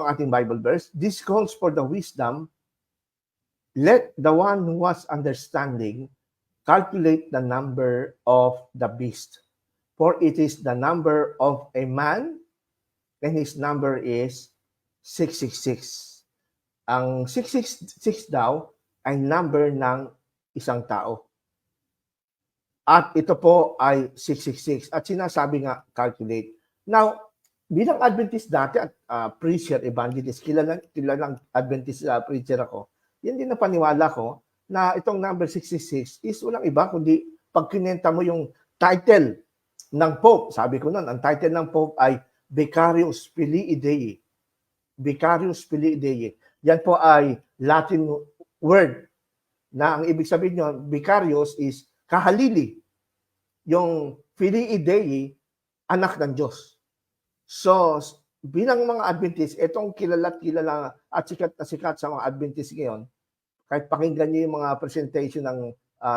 po ang ating Bible verse. This calls for the wisdom. Let the one who has understanding calculate the number of the beast. For it is the number of a man, and his number is 666. Ang 666 daw ay number ng isang tao. At ito po ay 666. At sinasabi nga, calculate. Now, bilang Adventist dati at preacher, evangelist, kilalang Adventist preacher ako, yan din na paniwala ko na itong number 666 is walang iba kundi pag kinenta mo yung title ng Pope. Sabi ko nun, ang title ng Pope ay Vicarius Filii Dei. Vicarius Filii Dei. Yan po ay Latin word na ang ibig sabihin nyo, Vicarius is kahalili. Yung Filii Dei, anak ng Diyos. So, bilang mga Adventist, itong kilala at sikat na sikat sa mga Adventist ngayon, kahit pakinggan niyo yung mga presentation ng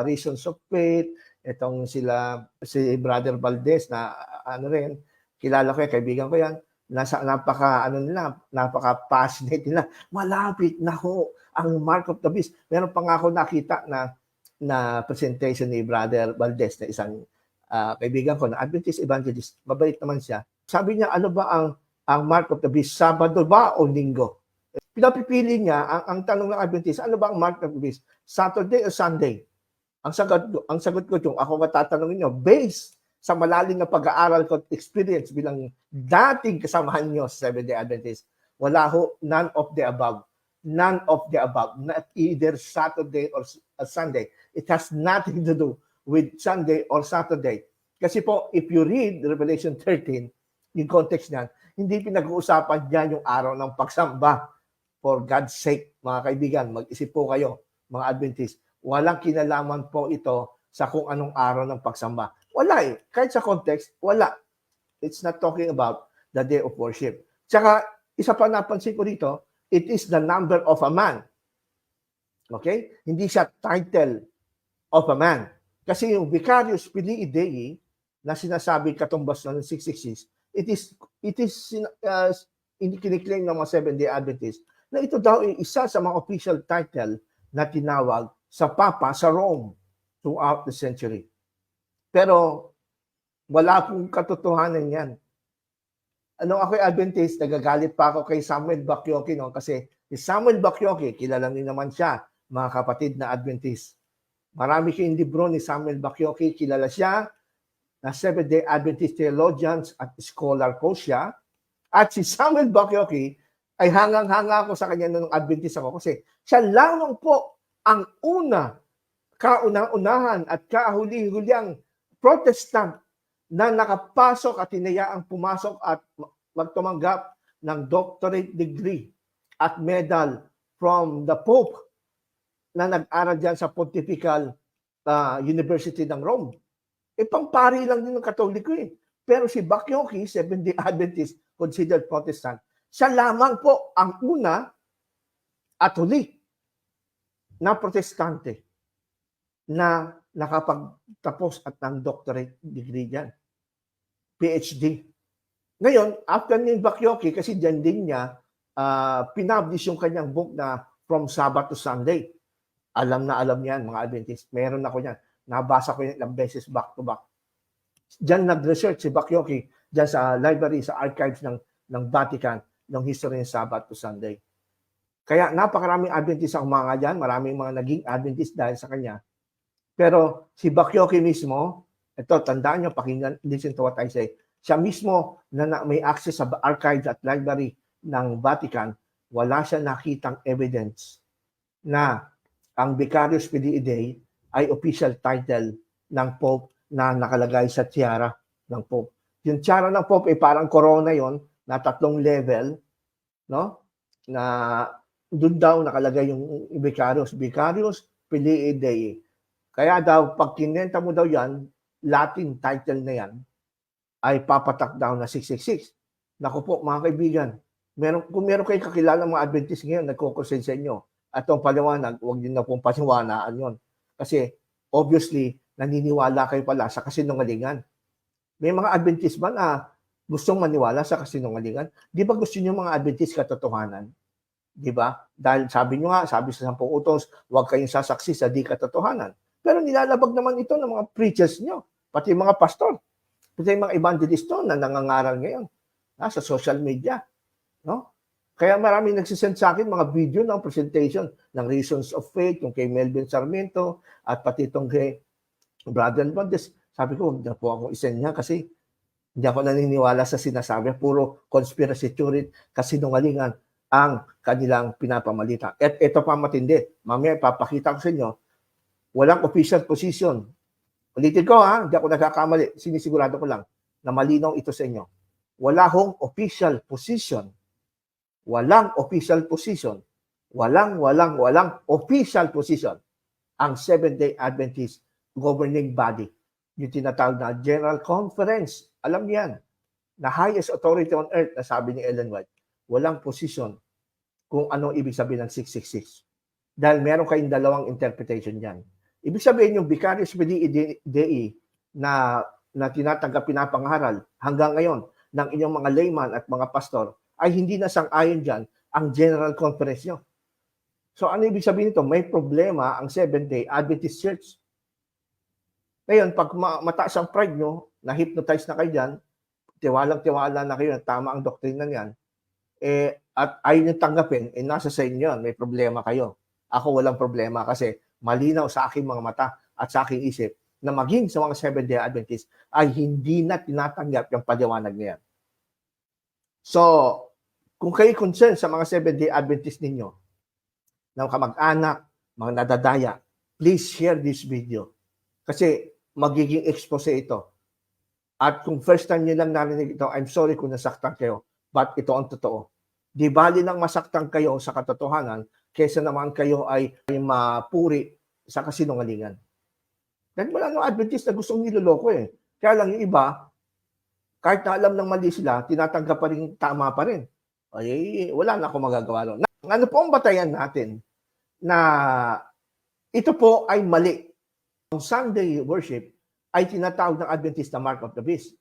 Reasons of Faith, itong si Brother Valdez na kilala ko yan, kaibigan ko yan, napaka-passionate nila. Malapit na ho ang Mark of the Beast. Meron pa nga ako nakita na presentation ni Brother Valdez na isang kaibigan ko na Adventist evangelist. Mabait naman siya. Sabi niya, ano ba ang Mark of the Beast? Sabado ba o Linggo? Pinapipili niya, ang tanong ng Adventist, ano ba ang Mark of the Beast? Saturday o Sunday? Ang sagot ko yung, ako matatanungin niyo, based sa malalim na pag-aaral ko at experience bilang dating kasamahan niyo sa Seventh-day Adventist, wala ho, none of the above. None of the above. Not either Saturday or Sunday. It has nothing to do with Sunday or Saturday. Kasi po, if you read Revelation 13, yung context niyan, hindi pinag-uusapan niyan yung araw ng pagsamba. For God's sake, mga kaibigan, mag-isip po kayo, mga Adventist. Walang kinalaman po ito sa kung anong araw ng pagsamba. Wala eh. Kahit sa context, wala. It's not talking about the day of worship. Tsaka, isa pa napansin ko dito, it is the number of a man. Okay? Hindi siya title of a man. Kasi yung Vicarius Filii Dei na sinasabi katumbas ng 666, it is kiniklaim ng mga Seventh-day Adventist na ito daw ay isa sa mga official title na tinawag sa Papa sa Rome throughout the century. Pero wala pong katotohanan yan. Anong ako'y Adventist, nagagalit pa ako kay Samuel Bacchiochi, no? Kasi si Samuel Bacchiochi, kilala niyo naman siya, mga kapatid na Adventist. Marami kayong libro ni Samuel Bacchiochi, kilala siya, na Seventh-day Adventist theologians at scholar po siya. At si Samuel Bacchiochi ay hangang-hanga ako sa kanya nung Adventist ako kasi siya lamang po ang kauna-unahan at kahuli-huliang Protestant na nakapasok at hinayaang pumasok at magtumanggap ng doctorate degree at medal from the Pope na nag-aral dyan sa Pontifical University ng Rome. Pampari lang din ng Katoliko eh. Pero si Bacchiochi, Seventh-day Adventist, considered Protestant, siya lamang po ang una at huli na protestante na nakapagtapos at ng doctorate degree dyan. PhD. Ngayon, after ni Bacchiochi, kasi dyan din niya, pinablish yung kanyang book na From Sabbath to Sunday. Alam na alam yan, mga Adventist. Meron ako yan. Nabasa ko yan ilang beses back to back. Dyan nag-research si Bacchiochi, dyan sa library, sa archives ng Vatican, ng history ng Sabbath to Sunday. Kaya napakaraming Adventist ang mga dyan, maraming mga naging Adventist dahil sa kanya. Pero si Bacchiochi mismo, ito, tandaan nyo, pakinggan, listen to what I say. Siya mismo na may access sa archives at library ng Vatican, wala siya nakitang evidence na ang Vicarius Filii Dei ay official title ng Pope na nakalagay sa tiara ng Pope. Yung tiara ng Pope ay parang corona yon na 3 level, no? Na doon daw nakalagay yung Vicarius Filii Dei. Kaya daw, pag kinenta mo daw yan, Latin title na yan, ay papatak daw na 666. Naku po, mga kaibigan, kung meron kayo kakilala mga Adventist ngayon, nagkukursin sa inyo, at ang paliwanag, huwag din na pong pasiwanaan yon. Kasi, obviously, naniniwala kayo pala sa kasinungalingan. May mga Adventist ba na gustong maniwala sa kasinungalingan. Di ba gusto niyo mga Adventist katotohanan? Di ba? Dahil sabi niyo nga, sabi sa 10 utos, huwag kayong sasaksi sa di katotohanan. Pero nilalabag naman ito ng mga preachers niyo, pati mga pastor, pati mga evangelist na nangangaral ngayon sa social media. No? Kaya maraming nagsisend sa akin mga video ng presentation ng Reasons of Faith, yung kay Melvin Sarmiento, at pati itong kay Brother Valdez. Sabi ko, huwag na po akong isend niya kasi hindi ako naniniwala sa sinasabi. Puro conspiracy theory, kasinungalingan ang kanilang pinapamalita. At ito pa matindi. Mamaya papakita ko sa inyo, walang official position. Ulitin ko hindi ako nagkakamali. Sinisigurado ko lang na malinaw ito sa inyo. Wala hong official position. Walang official position. Walang official position. Ang Seventh-day Adventist governing body. Yung tinatawag na General Conference. Alam niyan, na highest authority on earth, na sabi ni Ellen White, walang position kung anong ibig sabihin ng 666. Dahil meron kayong dalawang interpretation yan. Ibig sabihin yung Vicarious Filii Dei na tinatanggap pinapangaral hanggang ngayon ng inyong mga layman at mga pastor ay hindi na sang-ayon dyan ang General Conference nyo. So ano ibig sabihin nito? May problema ang Seventh-day Adventist Church. Ngayon, pag mataas ang pride nyo, na-hypnotize na kayo dyan, tiwalang-tiwala na kayo na tama ang doktrina niyan, at ayaw nyo tanggapin, nasa sa inyo yan, may problema kayo. Ako walang problema kasi malinaw sa aking mga mata at sa aking isip na maging sa mga Seventh-day Adventist ay hindi na tinatanggap yung paliwanag niyan. So, kung kayo concerned sa mga Seventh-day Adventist ninyo, ng kamag-anak, mga nadadaya, please share this video. Kasi magiging expose ito. At kung first time nyo lang narinig ito, I'm sorry kung nasaktan kayo, but ito ang totoo. Di bali nang masaktan kayo sa katotohanan, kaysa naman kayo ay mapuri sa kasinungalingan. Dahil wala nang Adventist na gustong niloloko Kaya lang yung iba, kahit na alam ng mali sila, tinatanggap pa rin, tama pa rin. Ay, wala na akong magagawa doon. Ano po ang batayan natin na ito po ay mali? Ang Sunday worship ay tinatawag ng Adventist na Mark of the Beast.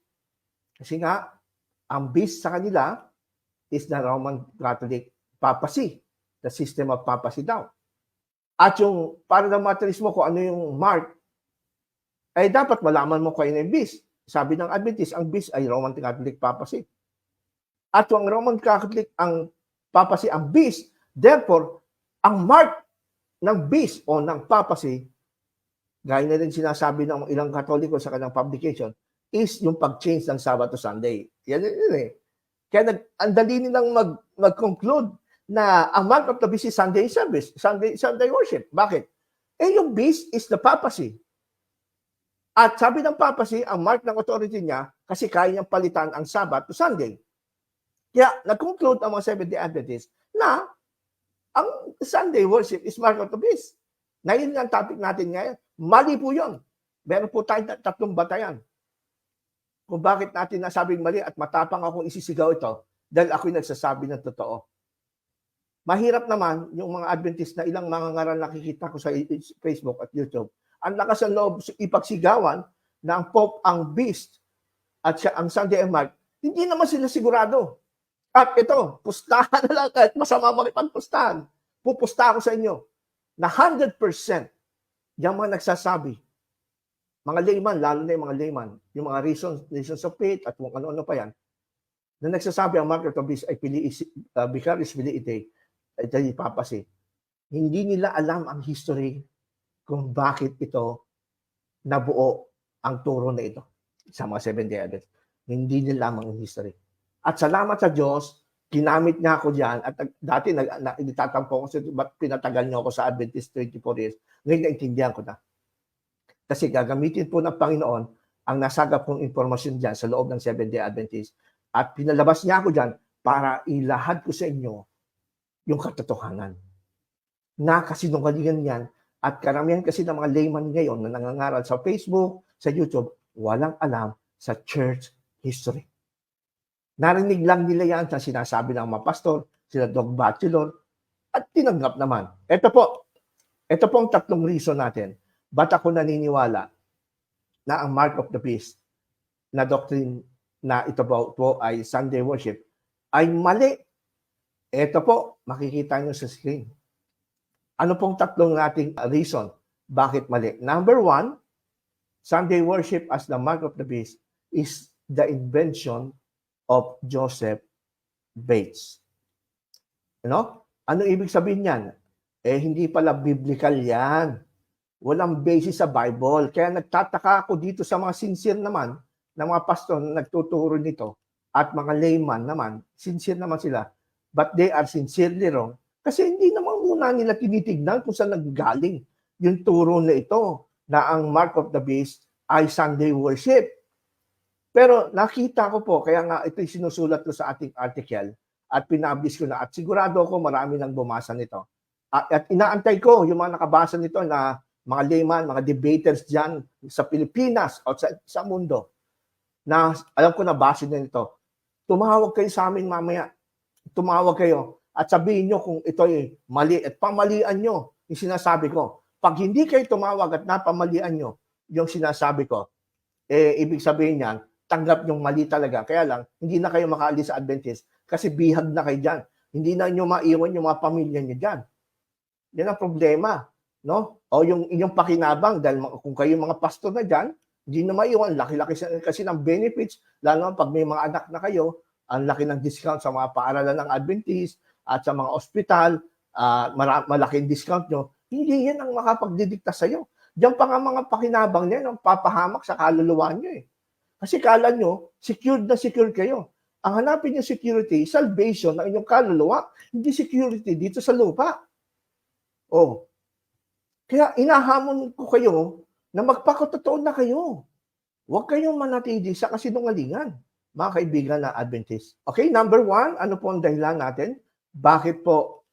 Kasi nga, ang beast sa kanila is the Roman Catholic papacy, the system of papacy daw. At yung para ng materialismo kung ano yung mark, ay dapat malaman mo kung ano yung beast. Sabi ng Adventist, ang beast ay Roman Catholic papacy. At yung Roman Catholic ang papacy, ang beast, therefore, ang mark ng beast o ng papacy, gaya na rin sinasabi ng ilang Katoliko sa kanilang publication, is yung pag-change ng Sabbath to Sunday. Yan Kaya ang dali nilang mag-conclude na ang mark of the beast is Sunday service, Sunday worship. Bakit? Yung beast is the papacy. At sabi ng papacy, ang mark ng authority niya, kasi kaya niyang palitan ang Sabbath to Sunday. Kaya nag-conclude ang mga Seventh-day Adventists na ang Sunday worship is mark of the beast. Na yun ang topic natin ngayon. Mali po yun. Meron po tayong tatlong batayan. Kung bakit natin nasabing mali at matapang akong isisigaw ito dahil ako'y nagsasabi ng totoo. Mahirap naman yung mga Adventist na ilang mga ngaral nakikita ko sa Facebook at YouTube. Ang lakas ng loob ipagsigawan na ang Pope ang beast at siya ang Sunday mark, hindi naman sila sigurado. At ito, pustahan na lang kahit masama makipagpustahan. Pupusta ako sa inyo na 100% yung mga nagsasabi, mga layman, lalo na yung mga layman, yung mga reasons of faith at kung ano-ano pa yan, na nagsasabi ang mark of the beast ay Vicarious Filii Dei, ay papacy. Hindi nila alam ang history kung bakit ito nabuo ang turo na ito sa mga Seventh-day Adventists. Hindi nila alam ang history. At salamat sa Diyos, ginamit niya ako diyan at dati nagtatampo ko sa ba't pinatagal niyo ako sa Adventist 24 years. Ngayon naintindihan ko na. Kasi gagamitin po ng Panginoon ang nasagap kong impormasyon diyan sa loob ng Seventh-day Adventist at pinalabas niya ako diyan para ilahad ko sa inyo yung katotohanan. Na kasinungalingan yan at karamihan kasi ng mga layman ngayon na nangangaral sa Facebook, sa YouTube, walang alam sa church history. Narinig lang nila yan sa sinasabi ng mga pastor, sila Dog Bachelor, at tinanggap naman. Ito po ang tatlong reason natin. Ba't ako naniniwala na ang mark of the beast na doctrine na ito po ay Sunday worship ay mali. Ito po, makikita nyo sa screen. Ano pong tatlong nating reason bakit mali? Number one, Sunday worship as the mark of the beast is the invention of Joseph Bates. Ano ibig sabihin yan? Hindi pala biblical yan. Walang basis sa Bible. Kaya nagtataka ako dito sa mga sincere naman, na mga pastor na nagtuturo nito, at mga layman naman, sincere naman sila, but they are sincerely wrong. Kasi hindi naman muna nila tinitignan kung saan naggaling yung turo na ito, na ang mark of the beast ay Sunday worship. Pero nakita ko po, kaya nga ito'y sinusulat ko sa ating article, at pinablish ko na, at sigurado ako marami nang bumasa nito. At inaantay ko yung mga nakabasa nito na mga layman, mga debaters dyan sa Pilipinas o sa mundo, na alam ko na base na nito. Tumawag kayo sa amin mamaya. Tumawag kayo at sabihin nyo kung ito'y mali at pamalian nyo yung sinasabi ko. Pag hindi kayo tumawag at napamalian nyo yung sinasabi ko, ibig sabihin yan, tanggap yung mali talaga. Kaya lang, hindi na kayo makaalis sa Adventist kasi bihag na kayo dyan. Hindi na nyo maiwan yung mga pamilya nyo dyan. Yan ang problema. No? O yung inyong pakinabang, dahil kung kayo mga pastor na dyan, hindi na maiwan. Laki-laki kasi ng benefits, lalo pag may mga anak na kayo, ang laki ng discount sa mga paaralan ng Adventist at sa mga ospital, malaking discount nyo. Hindi yan ang makapagdidikta sa'yo. Diyan pa nga mga pakinabang niya, ang papahamak sa kaluluwa nyo eh. Kasi kala nyo, secured na secure kayo. Ang hanapin yung security, salvation ng inyong kaluluwa, hindi security dito sa lupa. Oh. Kaya inahamon ko kayo na magpakatotoo na kayo. Huwag kayong manatili sa kasinungalingan, mga kaibigan na Adventist. Okay, number one, ano po ang dahilan natin? Bakit po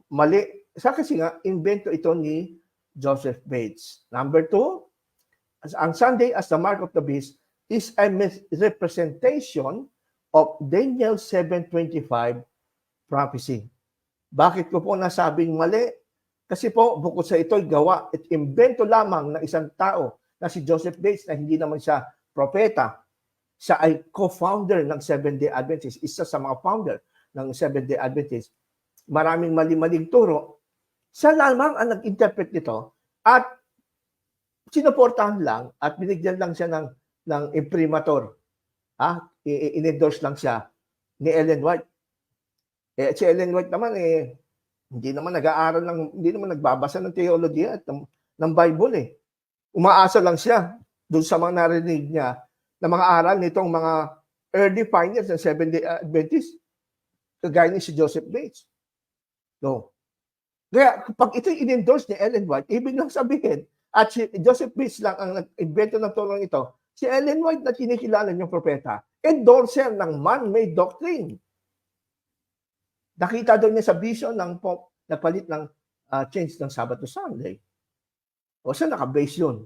mali? Kasi nga, invento ito ni Joseph Bates. Number two, ang Sunday as the mark of the beast is a representation of Daniel 7:25 prophecy. Bakit ko po nasabing mali? Kasi po, bukod sa ito'y gawa at imbento lamang ng isang tao na si Joseph Bates na hindi naman siya propeta. Siya ay co-founder ng Seventh-day Adventist, isa sa mga founder ng Seventh-day Adventist. Maraming mali-maling turo. Siya lamang ang nag-interpret nito at sinuportahan lang at binigyan lang siya ng imprimatur. In-endorse lang siya ni Ellen White. Si Ellen White naman hindi naman nag-aaral hindi naman nagbabasa ng theology at ng Bible eh. Umaasa lang siya doon sa mga narinig niya na mga aral nitong mga early pioneers ng Seventh-day Adventist. Kagaya ni si Joseph Bates. No. Kaya pag ito in-endorse ni Ellen White, ibig lang sabihin, at si Joseph Bates lang ang nag-invento ng tulong ito, si Ellen White na kinikilala niyong propeta, endorser ng man-made doctrine. Nakita doon niya sa vision ng Pope, nagpalit ng change ng Sabbath to Sunday. O saan naka-base yun?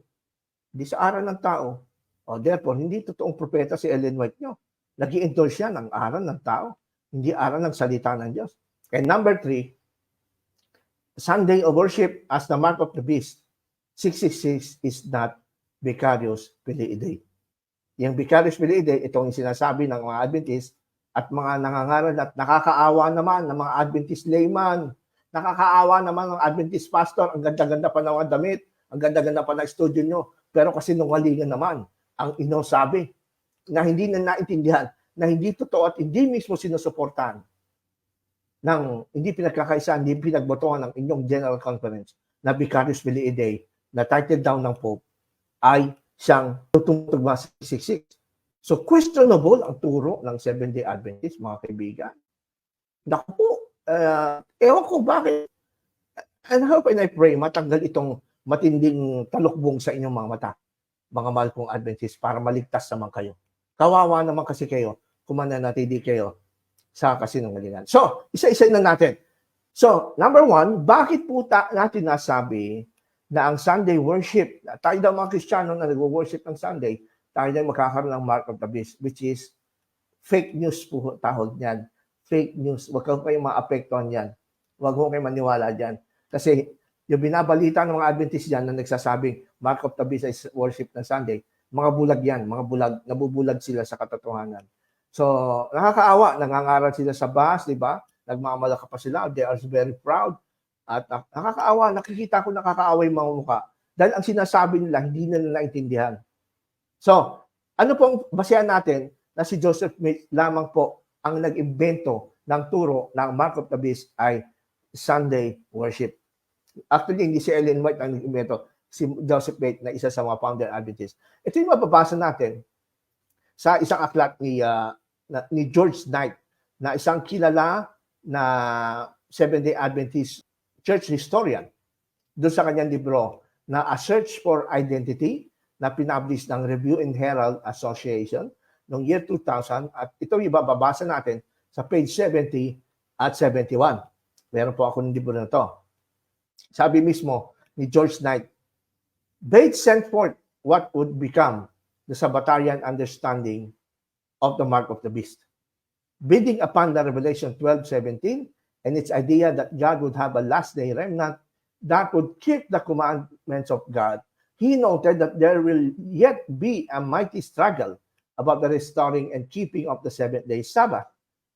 Hindi sa aral ng tao. O therefore, hindi totoong propeta si Ellen White nyo. Nag-i-endorse siya ng aral ng tao, hindi aral ng salita ng Diyos. And number 3, Sunday of worship as the mark of the beast, 666 is not Vicarious Filii Dei. Yung Vicarious Filii Dei, itong sinasabi ng mga Adventist at mga nangangaral at nakakaawa naman ng mga Adventist layman, nakakaawa naman ng Adventist pastor, ang ganda-ganda pa ng mga damit, ang ganda-ganda pa ng studio nyo, pero kasi nungalingan naman ang inosabi na hindi na naintindihan, na hindi totoo at hindi mismo sinusuportahan ng hindi pinagkakaisa, hindi pinagbotohan ng inyong General Conference na Vicarious Filii Dei na titled down ng Pope ay siyang tutugma sa 666. So questionable ang turo ng Seventh-day Adventist, mga kaibigan. Naku po, ewan ko bakit. And I hope and I pray matanggal itong matinding talukbong sa inyong mga mata, mga mahal kong Adventist, para maligtas naman kayo. Kawawa naman kasi kayo kung mananatili kayo sa kasinungalingan. So, isa-isa na natin. So, number 1, bakit po natin nasabi na ang Sunday worship, tayo daw mga Kristiyano na nag-worship ng Sunday, tayo daw magkakaroon ng mark of the beast, which is fake news po tawag niyan. Fake news. Huwag kayong maapektuhan yan. Huwag kayong maniwala dyan. Kasi yung binabalita ng mga Adventist dyan na nagsasabing mark of the beast is worship ng Sunday, Mga bulag yan, mga bulag, nabubulag sila sa katotohanan. So, nakakaawa, nangangaral sila sa bus, di ba? Nagmamalaka pa sila, they are very proud. At nakakaawa, nakikita ko nakakaawa yung mga mukha. Dahil ang sinasabi nila, hindi nila naintindihan. So, ano pong basehan natin na si Joseph Smith lamang po ang nag-imbento ng turo ng Mark of the Beast ay Sunday worship. Actually, hindi si Ellen White ang nag-imbento, si Joseph Smith na isa sa mga founder Adventists. Ito yung mababasa natin sa isang aklat ni George Knight, na isang kilala na Seventh-day Adventist church historian. Doon sa kanyang libro na A Search for Identity, na pinablish ng Review and Herald Association noong year 2000. At ito yung bababasa natin sa page 70 at 71. Meron po ako ng libro na to. Sabi mismo ni George Knight, Bates sent forth what would become the Sabbatarian understanding of the mark of the beast, building upon the Revelation 12:17 and its idea that God would have a last day remnant that would keep the commandments of God. He noted that there will yet be a mighty struggle about the restoring and keeping of the seventh-day Sabbath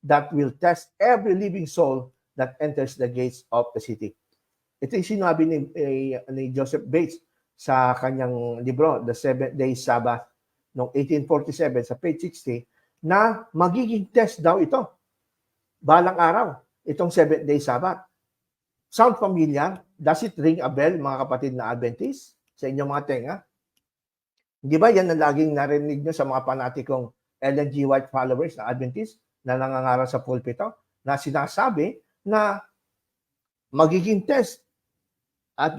that will test every living soul that enters the gates of the city. Ito yung sinabi ni Joseph Bates sa kanyang libro, The Seventh-day Sabbath, noong 1847 sa page 60, na magiging test daw ito. Balang araw, itong Seventh-day Sabbath. Sound familiar? Does it ring a bell, mga kapatid na Adventist, sa inyong mga tenga? Di ba yan ang laging narinig nyo sa mga panatikong Ellen G. White followers na Adventist na nangangaral sa pulpito, na sinasabi na magiging test at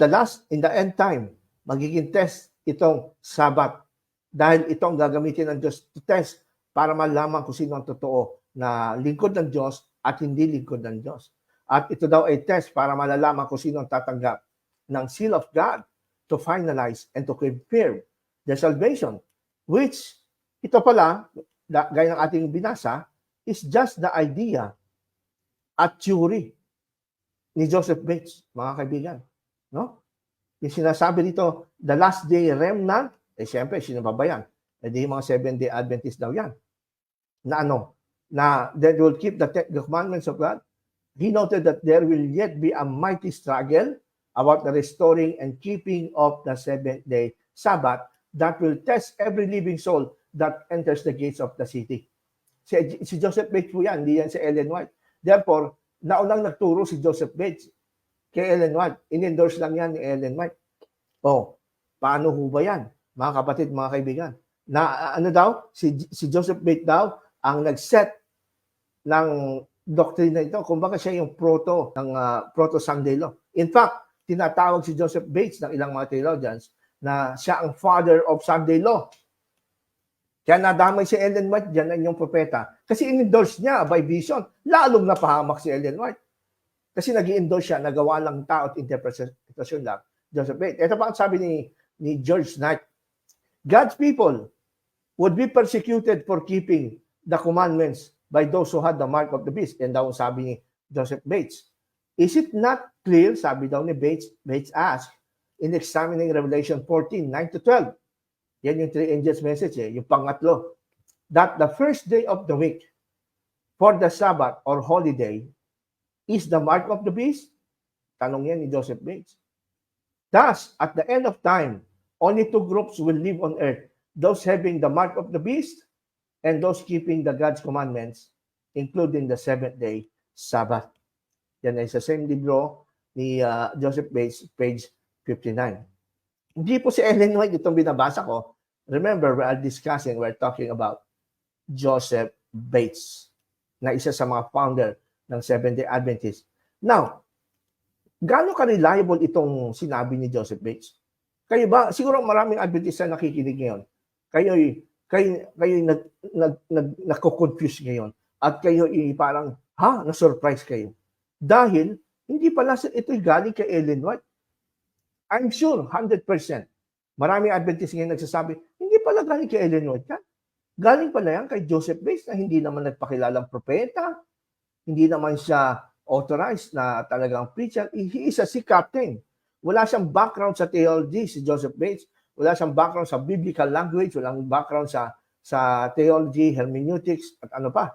in the end time, magiging test itong Sabbath. Dahil itong gagamitin ng Diyos to test para malaman kung sino ang totoo na lingkod ng Diyos at hindi lingkod ng Diyos. At ito daw ay test para malalaman kung sino ang tatanggap ng seal of God to finalize and to confirm the salvation. Which, ito pala, gaya ng ating binasa, is just the idea at theory ni Joseph Bates, mga kaibigan. No? Yung sinasabi dito, the last day remnant, siyempre, sino ba yan? Hindi yung mga Seventh-day Adventist daw yan. Na that will keep the commandments of God. He noted that there will yet be a mighty struggle about the restoring and keeping of the seventh-day Sabbath that will test every living soul that enters the gates of the city. Si Joseph Bates po yan, hindi yan si Ellen White. Therefore, naunang nagturo si Joseph Bates kay Ellen White. In-endorse lang yan ni Ellen White. Paano ho ba yan? Mga kapatid, mga kaibigan. Na si Joseph Bates daw ang nag-set ng doktrina ito. Kumbaga siya yung proto Sunday law. In fact, tinatawag si Joseph Bates ng ilang mga theologians na siya ang father of Sunday law. Kaya nadamay si Ellen White dyan ang inyong propeta. Kasi in-endorse niya by vision. Lalong napahamak si Ellen White. Kasi nag-i-endorse siya, nagawa lang tao at interpretasyon lang. Joseph Bates. Ito pa ang sabi ni George Knight. God's people would be persecuted for keeping the commandments by those who had the mark of the beast. Yan daw sabi ni Joseph Bates. Is it not clear, sabi daw ni Bates asked, in examining Revelation 14:9-12, yan yung three angels message, yung pangatlo, that the first day of the week for the Sabbath or holiday is the mark of the beast? Tanong yan ni Joseph Bates. Thus, at the end of time, only two groups will live on earth, those having the mark of the beast and those keeping the God's commandments, including the seventh-day Sabbath. Yan ay sa same libro ni Joseph Bates, page 59. Hindi po si Ellen White itong binabasa ko. Remember, we're talking about Joseph Bates, na isa sa mga founder ng Seventh-day Adventist. Now, gaano ka-reliable itong sinabi ni Joseph Bates? Kayo ba, siguro maraming Adventist na nakikinig ngayon. Kayo nagko-confuse ngayon. At kayo parang, na-surprise kayo. Dahil, hindi pala ito'y galing kay Ellen White. I'm sure, 100%. Maraming Adventist ngayon nagsasabi, hindi pala galing kay Ellen White yan. Galing pala yan kay Joseph Bates na hindi naman nagpakilalang propeta. Hindi naman siya authorized na talagang preacher. He is a sea captain. Wala siyang background sa theology, si Joseph Bates. wala siyang background sa biblical language, walang background sa theology, hermeneutics, at ano pa.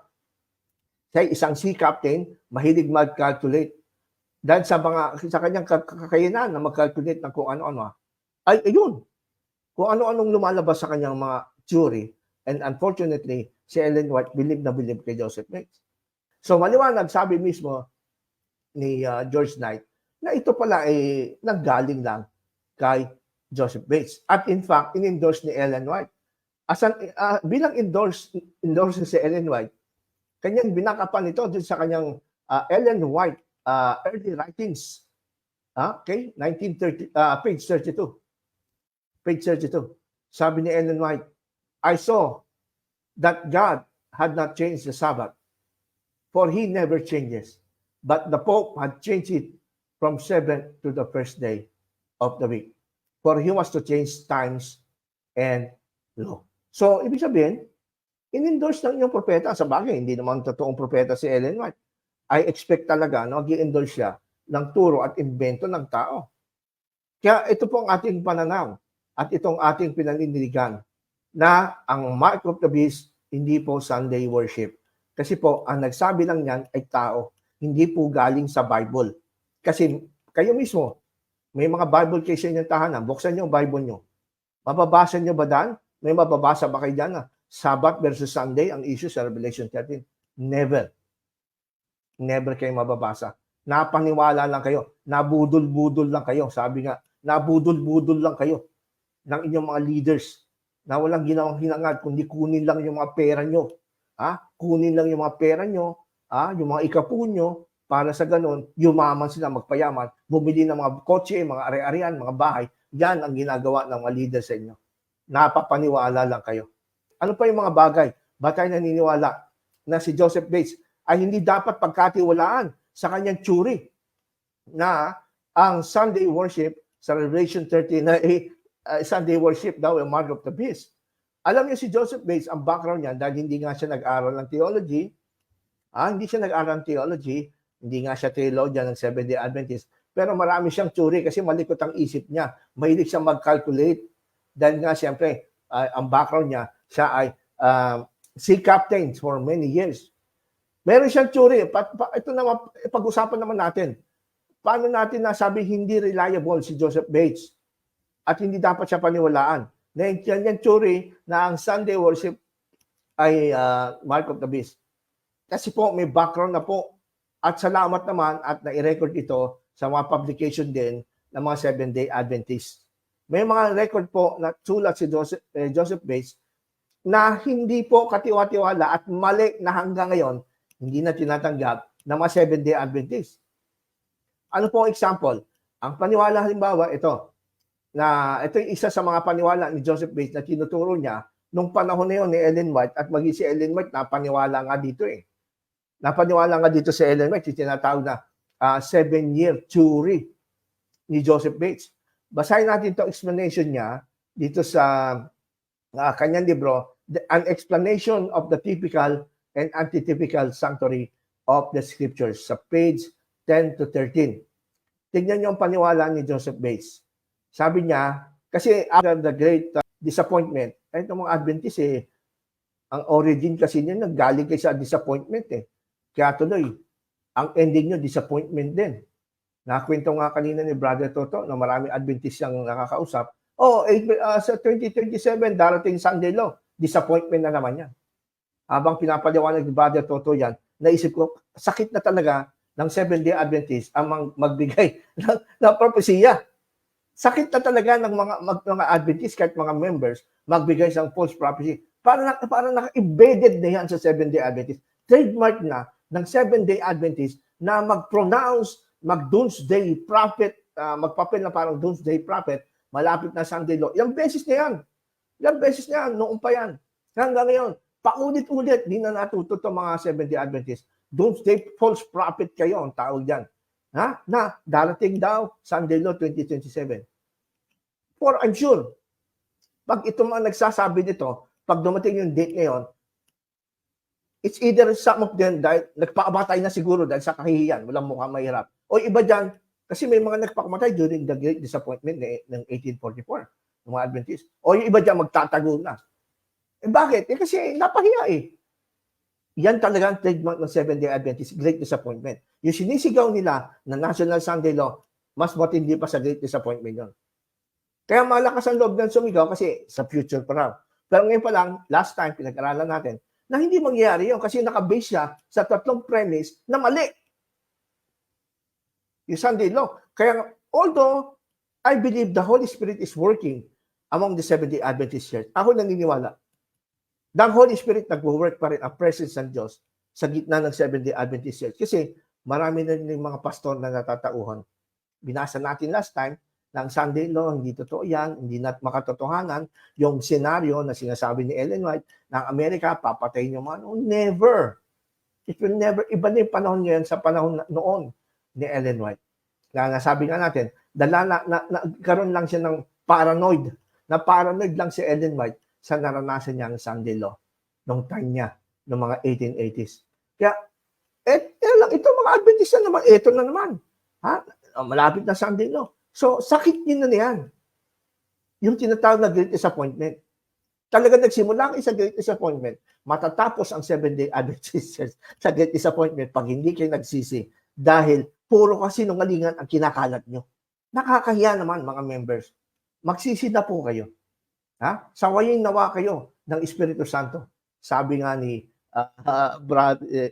Siya isang sea captain, mahilig mag-calculate. Dahil sa kanyang kakayanan na mag-calculate ng kung ano-ano, ay ayun, kung ano-anong lumalabas sa kanyang mga theory. And unfortunately, si Ellen White believe kay Joseph Bates. So maliwanag, sabi mismo ni George Knight, na ito pala ay nanggaling lang kay Joseph Bates. At in fact, in-endorse ni Ellen White. Bilang endorse si Ellen White, kanyang binakapan ito dun sa kanyang Ellen White early writings. Okay? 1930, page 32. Page 32. Sabi ni Ellen White, I saw that God had not changed the Sabbath, for He never changes. But the Pope had changed it from 7th to the first day of the week. For He was to change times and law. So, ibig sabihin, in-endorse ng inyong propeta. Sa bagay, hindi naman totoong propeta si Ellen White. I expect talaga, mag-i-endorse siya ng turo at invento ng tao. Kaya ito po ang ating pananaw at itong ating pinanindigan na ang mark of the beast hindi po Sunday worship. Kasi po, ang nagsabi lang yan ay tao, hindi po galing sa Bible. Kasi kayo mismo, may mga Bible kayo sa inyong tahanan, buksan niyo ang Bible niyo. Mababasa niyo ba dan? May mababasa ba kayo dyan na Sabbath versus Sunday ang issue sa Revelation 13? Never. Never kayo mababasa. Napaniwala lang kayo. Nabudol-budol lang kayo. Sabi nga, nabudol-budol lang kayo ng inyong mga leaders na walang ginawang hinangad, kundi kunin lang yung mga pera nyo. Kunin lang yung mga pera nyo, yung mga ikapu nyo, para sa ganun, yumaman sila, magpayaman, bumili ng mga kotse, mga ari-arian, mga bahay. Yan ang ginagawa ng mga leaders sa inyo. Napapaniwala lang kayo. Ano pa yung mga bagay? Ba tayo naniniwala na si Joseph Bates ay hindi dapat pagkatiwalaan sa kanyang tsuri na ang Sunday worship sa Revelation 13 na Sunday worship daw ang mark of the beast. Alam niyo si Joseph Bates, ang background niya, dahil hindi nga siya nag-aral ng theology, hindi siya nag-aral ng theology, hindi nga siya theologian ng Seventh-day Adventist, pero marami siyang tsuri kasi malikot ang isip niya. Mahilig siyang mag-calculate. Dahil nga siyempre, ang background niya, siya ay sea captain for many years. Meron siyang tsuri. Ito naman, pag-usapan naman natin. Paano natin nasabi hindi reliable si Joseph Bates at hindi dapat siya paniwalaan? Na yung tsuri na ang Sunday worship ay mark of the beast. Kasi po, may background na po. At salamat naman at nai-record ito sa mga publication din ng mga Seventh-day Adventists. May mga record po na sulat si Joseph Bates na hindi po katiwa-tiwala at mali na hanggang ngayon hindi na tinatanggap ng mga Seventh-day Adventists. Ano po ang example? Ang paniwala halimbawa, ito yung isa sa mga paniwala ni Joseph Bates na tinuturo niya nung panahon na yun ni Ellen White at maging si Ellen White napaniwala nga dito Napaniwala nga dito si Ellen White, yung tinatawag na 7-year theory ni Joseph Bates. Basahin natin itong explanation niya dito sa kanyang libro, An Explanation of the Typical and Antitypical Sanctuary of the Scriptures, sa page 10 to 13. Tignan niyo ang paniwala ni Joseph Bates. Sabi niya, kasi after the great disappointment, itong mga Adventist ang origin kasi niya naggaling kayo sa disappointment Kaya tuloy, ang ending nyo, disappointment din. Nakakwento nga kanina ni Brother Toto na maraming Adventist siyang nakakausap. Sa 2027, darating Sunday Law, disappointment na naman yan. Habang pinapaliwanag ni Brother Toto yan, naisip ko, sakit na talaga ng Seventh-day Adventist ang magbigay ng propesya. Sakit na talaga ng mga Adventist, kahit mga members, magbigay ng false prophecy. Para naka-embedded na yan sa Seventh-day Adventist. Trademark na ng Seventh-day Adventist na mag-pronounce, mag-doomsday prophet, magpapel na parang doomsday prophet, malapit na Sunday Law. Ilang beses na yan, noong pa yan. Hanggang ngayon, paulit-ulit, di na natuto itong mga Seventh-day Adventist. Doomsday false prophet kayo, ang tawag dyan. Na darating daw Sunday Law 2027. For I'm sure, pag ito mga nagsasabi nito, pag dumating yung date ngayon, it's either some of them dahil nagpakamatay na siguro dahil sa kahihiyan, walang mukhang mahirap. O iba dyan, kasi may mga nagpakamatay during the Great Disappointment ng 1844. ng mga Adventist. O yung iba dyan magtatago na. Bakit? Kasi napahiya eh. Yan talaga ang trademark ng Seventh-day Adventist, Great Disappointment. Yung sinisigaw nila na National Sunday Law, mas matindi pa sa Great Disappointment yun. Kaya malakas ang loob ng sumigaw kasi sa future pa raw. Pero ngayon pa lang, last time, pinag-aralan natin, na hindi mangyayari yun kasi nakabase siya sa tatlong premise na mali. Yung Sunday Law. Kaya although I believe the Holy Spirit is working among the Seventh-day Adventist Church, ako naniniwala na ang Holy Spirit nag-work pa rin ang presence ng Diyos sa gitna ng Seventh-day Adventist Church. Kasi marami na rin mga pastor na natatauhan. Binasa natin last time na ang Sunday Law, hindi totoo yan, hindi na makatotohanan. Yung senaryo na sinasabi ni Ellen White na ang Amerika, papatayin yung mga noon. Never. It will never. Iba na yung panahon ngayon sa panahon noon ni Ellen White. Na nasabi nga natin, nagkaroon lang siya ng paranoid. Na paranoid lang si Ellen White sa naranasan niya ang Sunday Law nung time niya, noong mga 1880s. Kaya, ito mga Adventist na naman, ito na naman. Ha? Malapit na Sunday Law. So, sakit niyo na yan. Yung tinatawag na Great Disappointment. Talaga nagsimula kayo sa Great Disappointment, matatapos ang Seventh-day Adventist Church sa Great Disappointment pag hindi kayo nagsisi dahil puro kasinungalingan ang kinakalat nyo. Nakakahiya naman mga members. Magsisi na po kayo. Ha? Sawayin nawa kayo ng Espiritu Santo. Sabi nga ni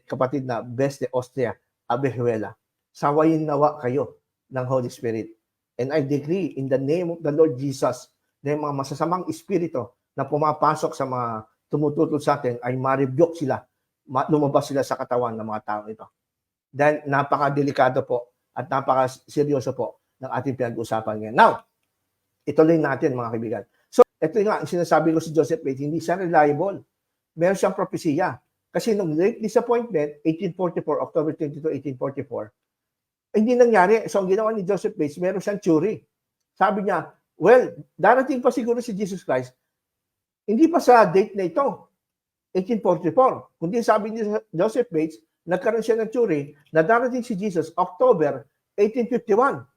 kapatid na Best de Austria, Abejuela, sawayin nawa kayo ng Holy Spirit. And I decree in the name of the Lord Jesus na yung mga masasamang espiritu na pumapasok sa mga tumututol sa atin ay ma-rebuke sila, lumabas sila sa katawan ng mga tao ito. Dahil napaka-delikado po at napaka-seryoso po ng ating pinag-usapan ngayon. Now, ituloy natin mga kaibigan. So, ito nga, ang sinasabi ko si Joseph Bates, hindi siya reliable. Meron siyang propesya. Kasi nung Great Disappointment, 1844, October 22, 1844, hindi nangyari. So, ang ginawa ni Joseph Bates, meron siyang theory. Sabi niya, well, darating pa siguro si Jesus Christ, hindi pa sa date na ito, 1844. Kundi sabi ni Joseph Bates, nagkaroon siya ng theory na darating si Jesus, October 1851.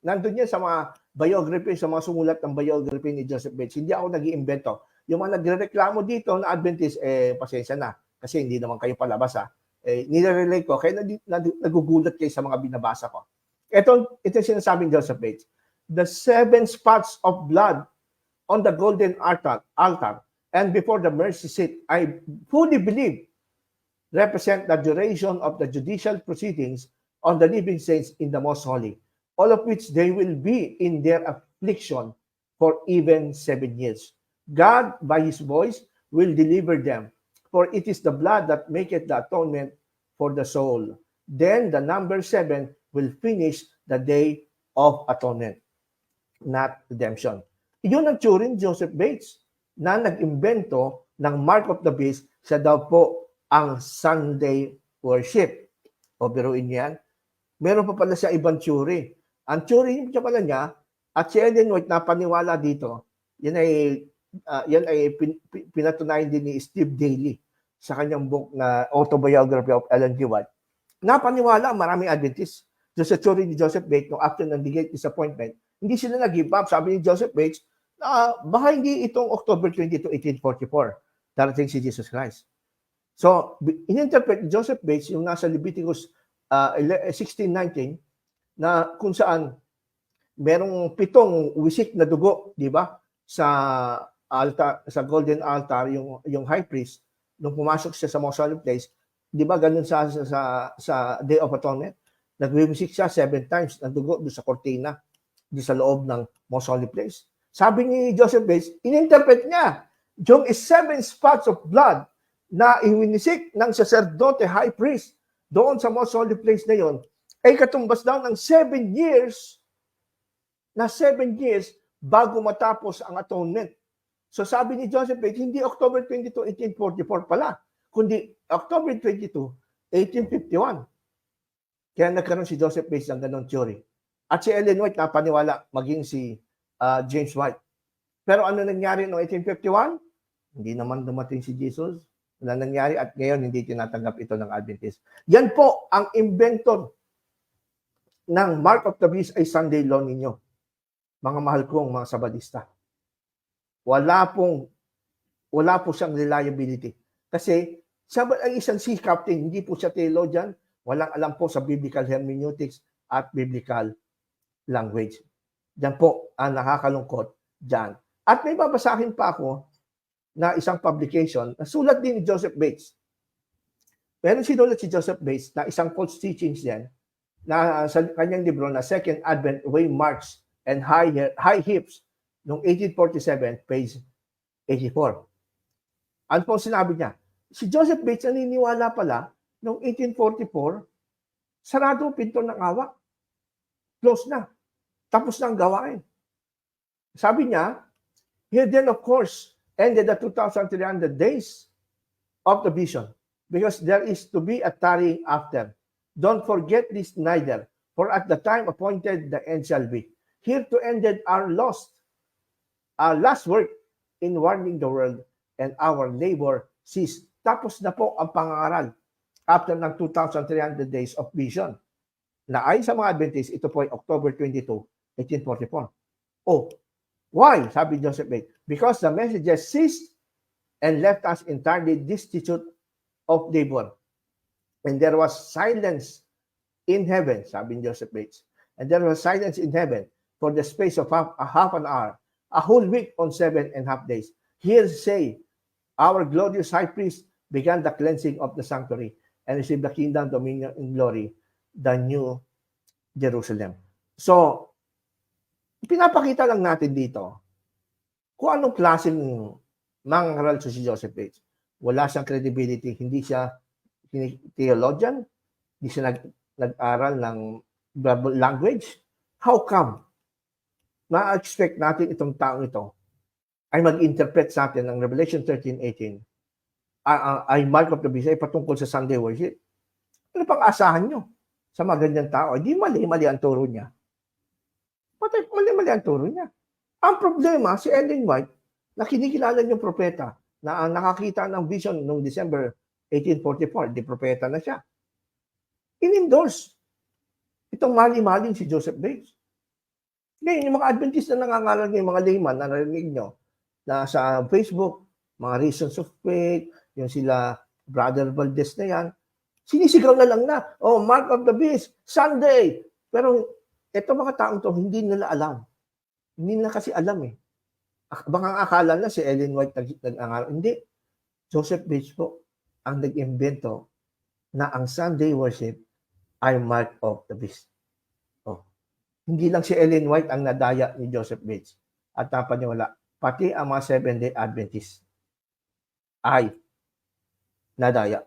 Nandun yan sa mga biography, sa mga sumulat ng biography ni Joseph Bates. Hindi ako nag-iimbento. Yung mga nagrereklamo dito na Adventist, pasensya na. Kasi hindi naman kayo palabas ha. Nire-relate ko, kaya nagugulat kayo sa mga binabasa ko. Ito sinasabing Joseph Bates. The 7 spots of blood on the golden altar and before the mercy seat, I fully believe, represent the duration of the judicial proceedings on the living saints in the most holy, all of which they will be in their affliction for even 7 years. God, by his voice, will deliver them, for it is the blood that maketh the atonement for the soul. Then the number 7 will finish the day of atonement, not redemption. Iyon ang turing Joseph Bates na nag-imbento ng Mark of the Beast. Siya daw po ang Sunday worship. O biruin yan. Meron pa pala siya ibang theory. Ang theory niya pala niya, at si Ellen White na paniwala dito, yan ay pinatunayan din ni Steve Daly sa kanyang book na Autobiography of Ellen G. White. Napaniwala ang maraming Adventist doon sa theory ni Joseph Bates no after ng Great Disappointment. Hindi sila nag-give up. Sabi ni Joseph Bates, baka hindi itong October 22, 1844 darating si Jesus Christ. So, in-interpret Joseph Bates yung nasa Leviticus 16:19 na kung saan merong 7 wisik na dugo, di ba? Sa altar, sa golden altar, yung high priest nung pumasok siya sa most holy place, di ba ganun sa Day of Atonement? Nagwiwisik siya 7 times ng dugo doon sa kortina, doon sa loob ng most holy place. Sabi ni Joseph Bates, in-interpret niya yung 7 spots of blood na iwinisik ng sacerdote high priest doon sa most holy place na yon ay katumbas daw ng 7 years bago matapos ang atonement. So sabi ni Joseph Bates, hindi October 22, 1844 pala, kundi October 22, 1851. Kaya nagkaroon si Joseph Bates ng ganong theory. At si Ellen White napaniwala, maging si James White. Pero ano nangyari noong 1851? Hindi naman dumating si Jesus. Wala nangyari at ngayon hindi tinatanggap ito ng Adventist. Yan po ang inventor ng Mark of the Beast ay Sunday Law ninyo. Mga mahal kong mga Sabadista. wala po siyang reliability. Kasi siya ay isang sea captain, hindi po siya theologian, walang alam po sa biblical hermeneutics at biblical language. Diyan po ang nakakalungkot diyan. At may babasahin pa ako na isang publication na sulat din ni Joseph Bates. Meron sinulat si Joseph Bates na isang false teachings din na sa kanyang libro na Second Advent Waymarks and High Hips noong 1847, page 84. Ano po sinabi niya? Si Joseph Bates naniniwala pala noong 1844, sarado ang pinto ng awa. Close na. Tapos na ang gawain. Sabi niya, here then of course ended the 2,300 days of the vision because there is to be a tarrying after. Don't forget this neither, for at the time appointed the end shall be. Here to ended our last work in warning the world and our labor ceased. Tapos na po ang pangangaral after ng 2,300 days of vision. Na ayon sa mga Adventists, ito po ay October 22, 1844. Oh, why? Sabi Joseph Bates. Because the messages ceased and left us entirely destitute of labor. And there was silence in heaven, sabi Joseph Bates. And there was silence in heaven for the space of half an hour, a whole week on 7.5 days. Here say, our glorious high priest began the cleansing of the sanctuary and received the kingdom, dominion, and glory, the new Jerusalem. So, pinapakita lang natin dito kung anong klaseng mangangaral si Joseph Bates. Wala siyang credibility, hindi siya theologian, hindi siya nag-aral ng Bible language. How come? Ma-expect natin itong taong ito ay mag-interpret sa atin ng Revelation 13:18 ay mark of the beast ay patungkol sa Sunday worship. Ano pang asahan nyo sa mga ganyan tao? Di mali-mali ang turo niya. Mali-mali ang turo niya. Ang problema, si Ellen White, na kinikilala niyong propeta, na nakakita ng vision noong December 1844, di propeta na siya. In-endorse itong mali-maling si Joseph Bates. Ngayon, yung mga Adventist na nangangalan ng mga layman na narinig nyo, na sa Facebook, mga Reasons of Faith, yung sila Brother Valdez na yan, sinisigaw na lang na, oh, Mark of the Beast, Sunday. Pero ito mga taong to, hindi nila alam. Hindi nila kasi alam eh. Baka akala na si Ellen White nag-angaral. Hindi. Joseph Bates po ang nag-invento na ang Sunday worship ay Mark of the Beast. Oh. Hindi lang si Ellen White ang nadaya ni Joseph Bates at napaniwala. Pati ang mga Seventh-day Adventists ay nadaya.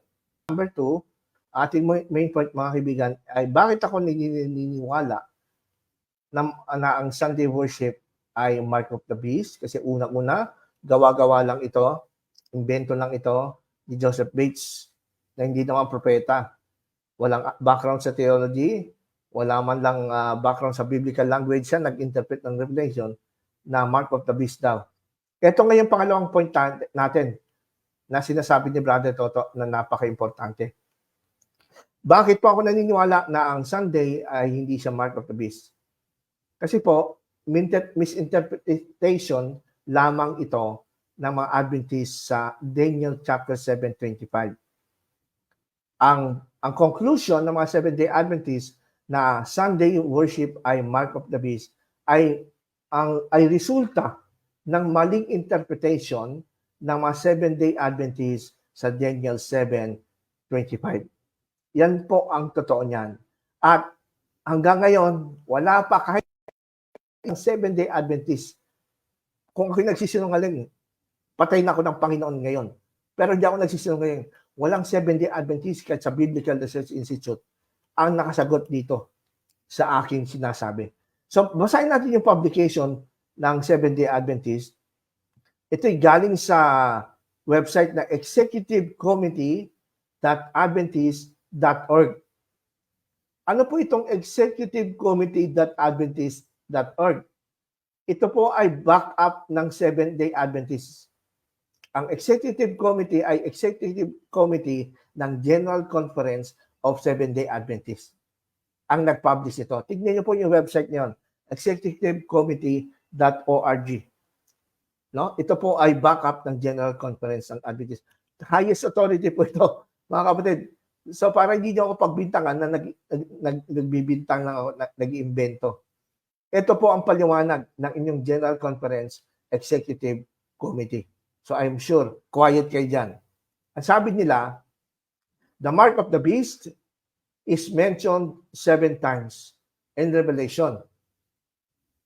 Number 2, ating main point mga kaibigan ay bakit ako naniniwala na ang Sunday worship ay Mark of the Beast? Kasi unang-una, gawa-gawa lang ito, invento lang ito ni Joseph Bates na hindi naman propeta. Walang background sa theology, wala man lang background sa biblical language siya, nag-interpret ng Revelation na Mark of the Beast daw. Ito ngayon pangalawang point natin na sinasabi ni Brother Toto na napaka-importante. Bakit po ako naniniwala na ang Sunday ay hindi siya Mark of the Beast? Kasi po, misinterpretation lamang ito ng mga Adventists sa Daniel chapter 7:25. Ang conclusion ng mga Seventh-day Adventists na Sunday worship ay Mark of the Beast ay resulta ng maling interpretation ng mga Seventh-day Adventists sa Daniel 7:25. Yan po ang totoo niyan. At hanggang ngayon, wala pa kahit ang Seventh-day Adventist. Kung ako'y nagsisinungaling, patay na ako ng Panginoon ngayon. Pero hindi ako nagsisinungaling. Walang Seventh-day Adventist kahit sa Biblical Research Institute ang nakasagot dito sa aking sinasabi. So, basahin natin yung publication ng Seventh-day Adventist. Ito'y galing sa website na executivecommittee.adventist.org. Ano po itong executivecommittee.adventist.org? Ito po ay backup ng Seventh-day Adventists. Ang Executive Committee ay Executive Committee ng General Conference of Seventh-day Adventists. Ang nag-publish ito. Tignan niyo po yung website niyon, executivecommittee.org. No? Ito po ay backup ng General Conference ng Adventist. Highest authority po ito, mga kapatid. So para hindi niyo ako pagbintangan na nagbibintang na ako, nag-iimbento. Ito po ang paliwanag ng inyong General Conference Executive Committee. So I'm sure, quiet kayo dyan. Ang sabi nila, the mark of the beast is mentioned 7 times in Revelation.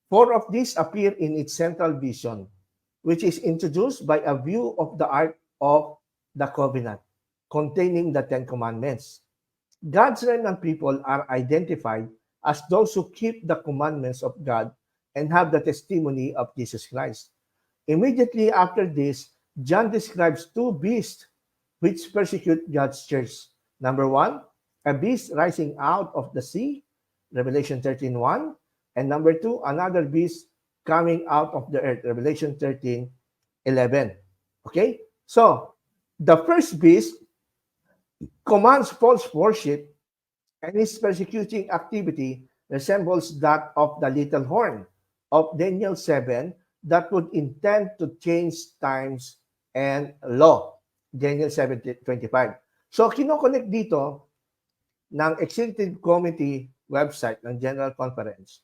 4 of these appear in its central vision, which is introduced by a view of the Ark of the Covenant, containing the 10 Commandments. God's remnant people are identified as those who keep the commandments of God and have the testimony of Jesus Christ. Immediately after this, John describes 2 beasts which persecute God's church. Number 1, a beast rising out of the sea, Revelation 13:1. And number 2, another beast coming out of the earth, Revelation 13:11. Okay? So, the first beast commands false worship, and its persecuting activity resembles that of the little horn of Daniel 7 that would intend to change times and law. Daniel 7:25. So, kinoconnect dito ng Executive Committee website ng General Conference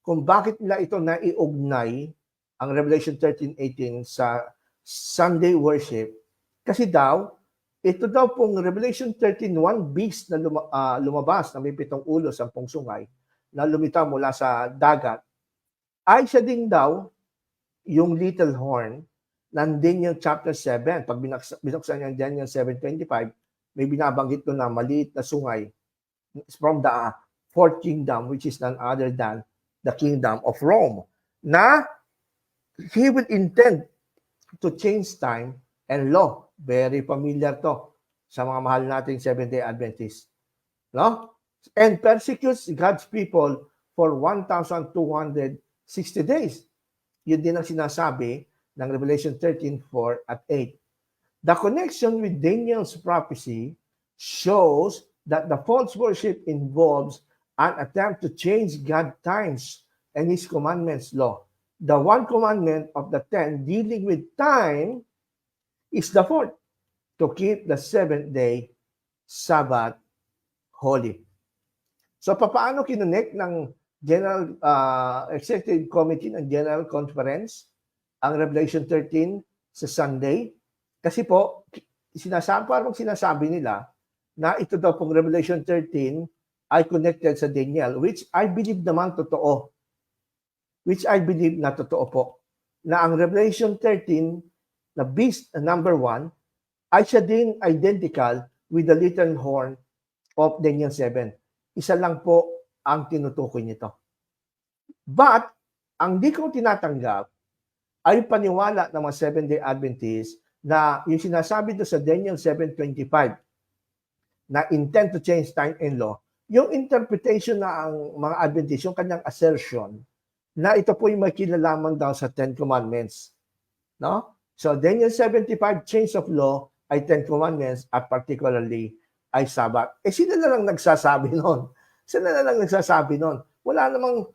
kung bakit nila ito naiugnay ang Revelation 13:18 sa Sunday worship. Kasi daw, ito daw pong Revelation 13:1 beast na lumabas na may 7 ulo, 10 sungay, na lumitaw mula sa dagat, ay siya din daw yung little horn ng Daniel chapter 7. Pag binuksan niya ang Daniel 7:25, may binabanggit doon na maliit na sungay from the 4th kingdom, which is none other than the kingdom of Rome, na he will intend to change time and law. Very familiar to sa mga mahal nating Seventh-day Adventists. No? And persecutes God's people for 1,260 days. Yun din ang sinasabi ng Revelation 13:4 at 8. The connection with Daniel's prophecy shows that the false worship involves an attempt to change God's times and His commandments law. The one commandment of the 10 dealing with time is the 4th, to keep the 7th-day Sabbath holy. So, paano kinonect ng General Executive Committee ng General Conference ang Revelation 13 sa Sunday? Kasi po, parang sinasabi nila na ito daw pong Revelation 13 ay connected sa Daniel, which I believe naman totoo. Which I believe na totoo po. Na ang Revelation 13, na beast number 1, ay siya din identical with the little horn of Daniel 7. Isa lang po ang tinutukoy nito. But, ang di ko tinatanggap ay paniwala ng mga Seventh-day Adventists na yung sinasabi doon sa Daniel 7:25 na intend to change time and law, yung interpretation na ang mga Adventists, yung kanyang assertion na ito po yung may kinalaman daw sa 10 Commandments. No? So, Daniel 7:25, change of law ay 10 Commandments at particularly ay Sabbath. Sino na lang nagsasabi nun? Sino na lang nagsasabi nun? Wala namang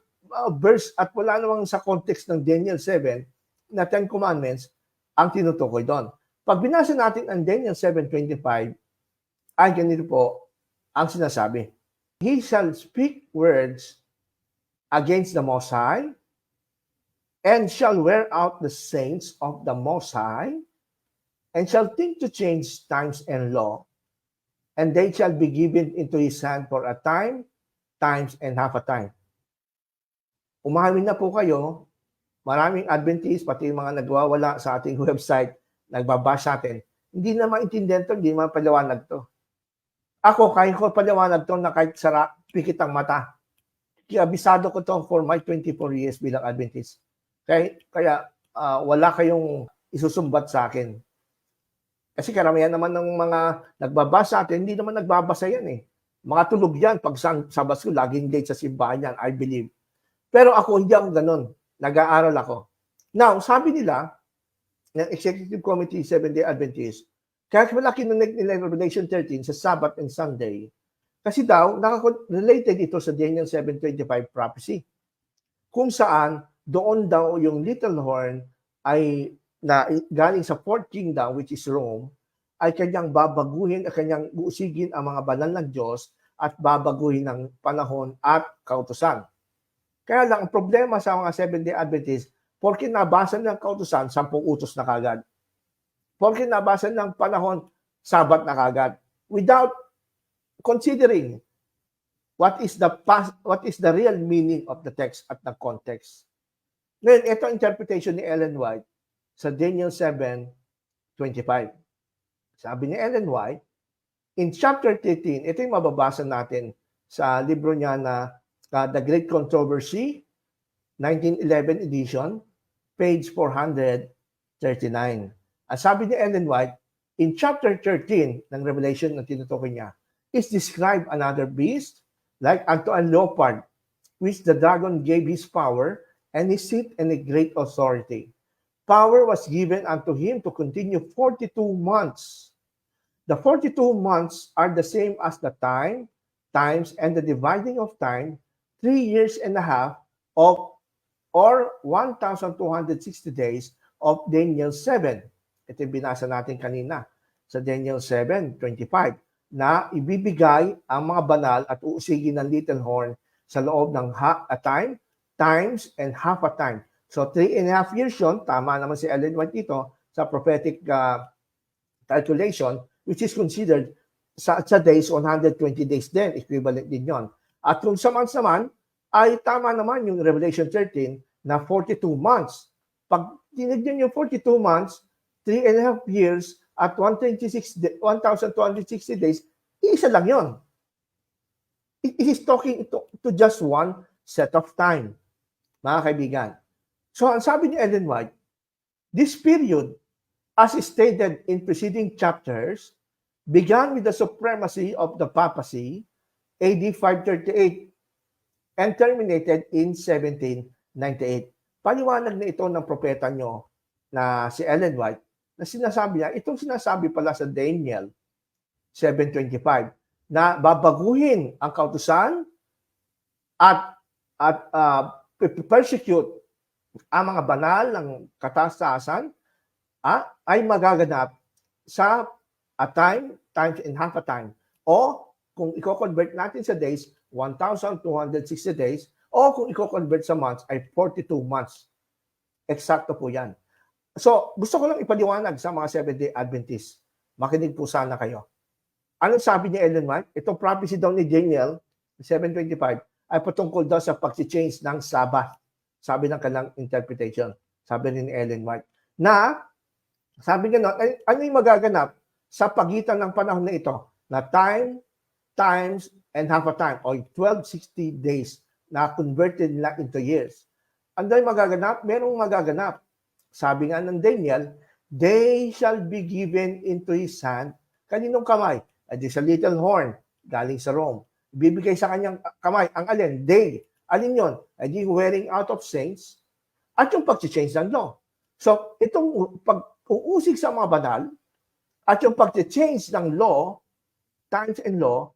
verse at wala namang sa context ng Daniel 7 na 10 Commandments ang tinutukoy doon. Pag binasa natin ang Daniel 7:25, ay ganito po ang sinasabi. He shall speak words against the Most High, and shall wear out the saints of the Most High, and shall think to change times and law, and they shall be given into his hand for a time, times, and half a time. Umamin na po kayo, maraming Adventists, pati yung mga nagwawala sa ating website, nagbabash sa atin, hindi na maintindihan to, hindi naman paliwanag to. Ako, kaya ko paliwanag to na kahit pikit ang mata. Kaya abisado ko to for my 24 years bilang Adventist. Kaya wala kayong isusumbat sa akin. Kasi karamihan naman ng mga nagbabasa atin, hindi naman nagbabasa yan eh. Mga tulog yan. Pag Sabas ko, laging late sa simbahan yan, I believe. Pero ako, hindi ako ganun. Nag-aaral ako. Now, sabi nila, ng Executive Committee, Seventh-day Adventist, kaya wala kinonect nila yung Revelation 13 sa Sabbath and Sunday, kasi daw, related ito sa Daniel 7:25 prophecy. Kung saan, doon daw yung little horn ay na galing sa fourth kingdom, which is Rome, ay kanyang babaguhin at kanyang uusigin ang mga banal ng Diyos at babaguhin ng panahon at kautusan. Kaya lang, ang problema sa mga Seventh-day Adventists, porque nabasa ng kautusan, 10 utos na kagad. Porque nabasa ng panahon, Sabat na kagad. Without considering what is the real meaning of the text at the context. Ngayon, ito interpretation ni Ellen White sa Daniel 7:25. Sabi ni Ellen White, in chapter 13, ito yung mababasa natin sa libro niya na The Great Controversy, 1911 edition, page 439. At sabi ni Ellen White, in chapter 13 ng Revelation na tinutukoy niya, is described another beast, like unto a leopard, which the dragon gave his power, and his seat and a great authority. Power was given unto him to continue 42 months. The 42 months are the same as the times, and the dividing of time, 3 years and a half of, or 1,260 days of Daniel 7. Ito yung binasa natin kanina sa Daniel 7:25, na ibibigay ang mga banal at uusigin ng little horn sa loob ng times, and half a time. So 3.5 years yun, tama naman si Ellen White dito sa prophetic calculation, which is considered sa days, 120 days din, equivalent din yon. At kung sa months naman, ay tama naman yung Revelation 13 na 42 months. Pag tinignan yung 42 months, 3.5 years, at 1,260 days, isa lang yon. It is talking to just one set of time, mga kaibigan. So, ang sabi ni Ellen White, this period, as stated in preceding chapters, began with the supremacy of the papacy, AD 538, and terminated in 1798. Paliwanag na ito ng propeta nyo na si Ellen White, na sinasabi niya, itong sinasabi pala sa Daniel 7:25, na babaguhin ang kautusan at persecute ang mga banal ng katastasan ay magaganap sa a time, times and half a time. O kung i-convert natin sa days, 1,260 days, o kung i-convert sa months ay 42 months. Eksakto po yan. So, gusto ko lang ipaliwanag sa mga Seventh-day Adventists. Makinig po sana kayo. Anong sabi ni Ellen White? Itong prophecy daw ni Daniel 7:25 ay patungkol daw sa pag-change ng Sabbath. Sabi ng kanilang interpretation. Sabi ni Ellen White. Na, sabi nga, ano yung magaganap sa pagitan ng panahon na ito? Na time, times, and half a time, o 1260 days na converted nila into years. Ano yung magaganap? Merong magaganap. Sabi nga ng Daniel, they shall be given into his hand. Kaninong kamay? At sa little horn, galing sa Rome. Bibigay sa kanyang kamay. Ang alin? They. Alin yon? Ay di wearing out of saints at yung pag-change ng law. So, itong pag-uusig sa mga banal at yung pag-change ng law, times and law,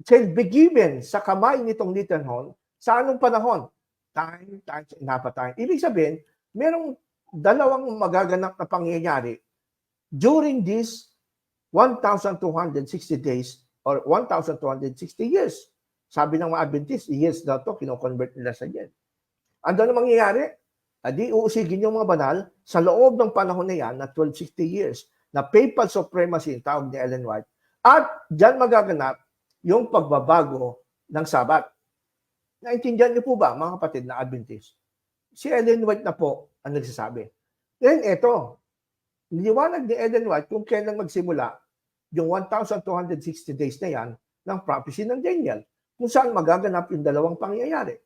shall be given sa kamay nitong little horn sa anong panahon? Time, times, and half a time. Ibig sabihin, merong dalawang magaganap na pangyayari during this 1,260 days or 1,260 years. Sabi ng mga Adventist, years na ito, kino-convert nila sa yan. Ano na mangyayari? Adi uusigin yung mga banal sa loob ng panahon na yan na 1260 years na papal supremacy, tawag ni Ellen White. At dyan magaganap yung pagbabago ng Sabat. Naintindihan niyo po ba, mga kapatid na Adventist? Si Ellen White na po ang nagsasabi. Then ito, niliwanag ni Ellen White kung kailan magsimula yung 1,260 days na yan ng prophecy ng Daniel, kung saan magaganap yung dalawang pangyayari.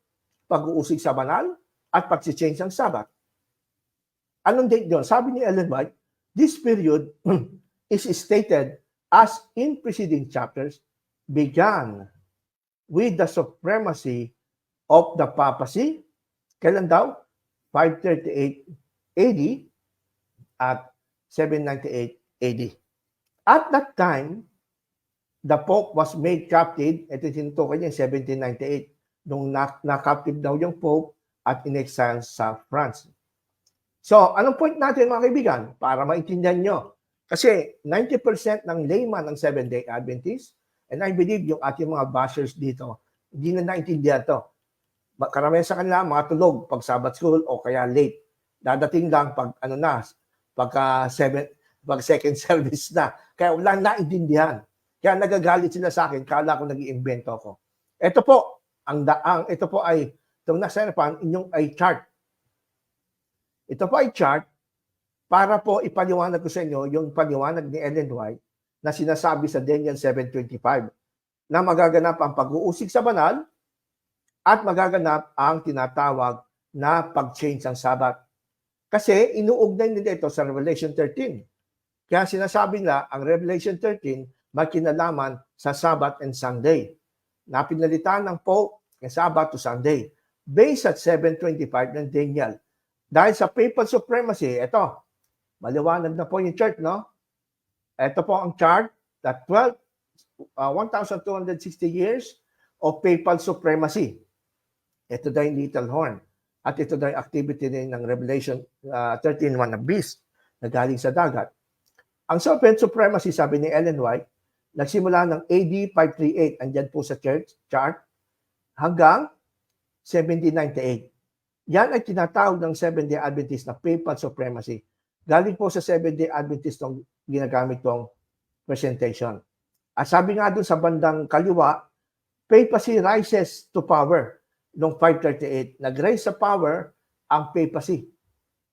Pag-uusig sa banal at pag-change ng Sabat. Anong date doon? Sabi ni Ellen White, this period is stated as in preceding chapters began with the supremacy of the papacy. Kailan daw? 538 AD at 798 AD. At that time, the Pope was made captive. Ito tinutukoy niya 1798 nung na-captive daw yung Pope at in-exile sa France. So, anong point natin mga kaibigan para maintindihan nyo? Kasi 90% ng layman ng Seventh-day Adventist, and I believe yung ating mga bashers dito, hindi na naintindihan to. Karamihan sa kanila, mga tulog pag Sabbath school o kaya late. Dadating lang pag pag second service na. Kaya wala naintindihan. Kaya nagagalit sila sa akin, kala ko nag-iimbento ako. Ito po, ito po ay, itong nasa harapan, inyong ay chart. Ito po ay chart para po ipaliwanag ko sa inyo yung paliwanag ni Ellen White na sinasabi sa Daniel 7:25 na magaganap ang pag-uusig sa banal at magaganap ang tinatawag na pag-change ng Sabbath. Kasi inuugnay nila ito sa Revelation 13. Kaya sinasabi nila ang Revelation 13 may kinalaman sa Sabbath and Sunday. Napinalitan ng Pope ang Sabbath to Sunday based at 7:25 ng Daniel. Dahil sa papal supremacy, ito, maliwanag na po yung chart, no? Ito po ang chart, that 1,260 years of papal supremacy. Ito daw yung little horn. At ito daw yung activity din ng Revelation 13:1 na beast na galing sa dagat. Ang serpent supremacy, sabi ni Ellen White, nagsimula ng AD 538, andyan po sa chart, hanggang 1798. Yan ay tinatawag ng Seventh-day Adventist na papal supremacy. Galing po sa Seventh-day Adventist itong ginagamit tong presentation. At sabi nga doon sa bandang kaliwa, papacy rises to power noong 538. Nag-rise sa power ang papacy.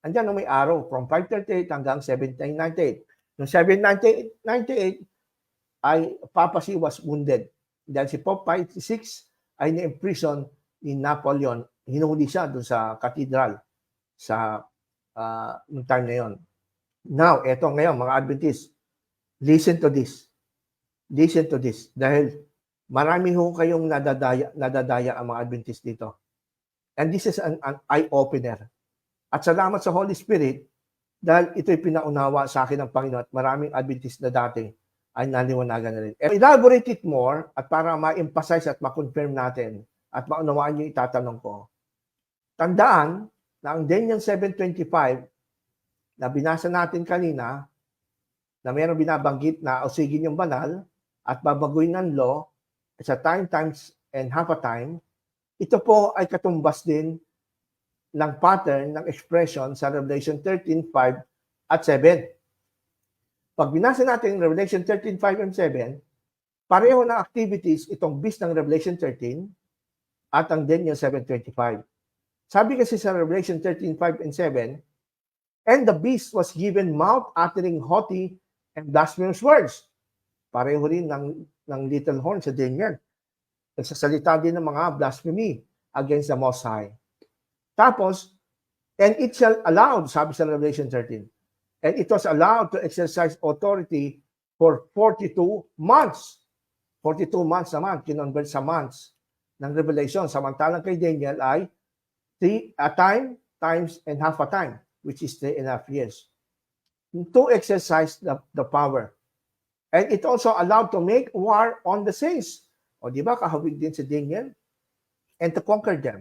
Andiyan may arrow from 538 hanggang 1798. Noong 1798 ay papacy was wounded. Dahil si Pope Pius VI ay na-imprison ni Napoleon. Hinuli siya doon sa cathedral sa noong time na yon. Now, eto ngayon mga Adventists, listen to this. Listen to this. Dahil marami ho kayong nadadaya ang mga Adventists dito. And this is an eye-opener. At salamat sa Holy Spirit dahil ito'y pinaunawa sa akin ng Panginoon at maraming Adventists na dati ay naliwanagan na rin. Elaborate it more at para ma-emphasize at ma-confirm natin at maunawaan yung itatanong ko. Tandaan na ang Daniel 7:25 na binasa natin kanina na mayroong binabanggit na usigin yung banal at babaguhin ng law sa time, times, and half a time, ito po ay katumbas din ng pattern ng expression sa Revelation 13:5 at 7. Pag binasa natin Revelation 13:5 and 7, pareho na activities itong beast ng Revelation 13 at ang Daniel 7:25. Sabi kasi sa Revelation 13:5 and 7, and the beast was given mouth uttering haughty and blasphemous words. Pareho rin ng little horn sa Daniel. Nagsasalita din ng mga blasphemy against the Most High. Tapos, and it shall allowed, sabi sa Revelation 13, and it was allowed to exercise authority for 42 months. 42 months naman, kinonvert sa months ng Revelation. Samantalang kay Daniel ay a time, times, and half a time, which is 3.5 years. To exercise the power. And it also allowed to make war on the saints. O di ba, kahawig din si Daniel? And to conquer them.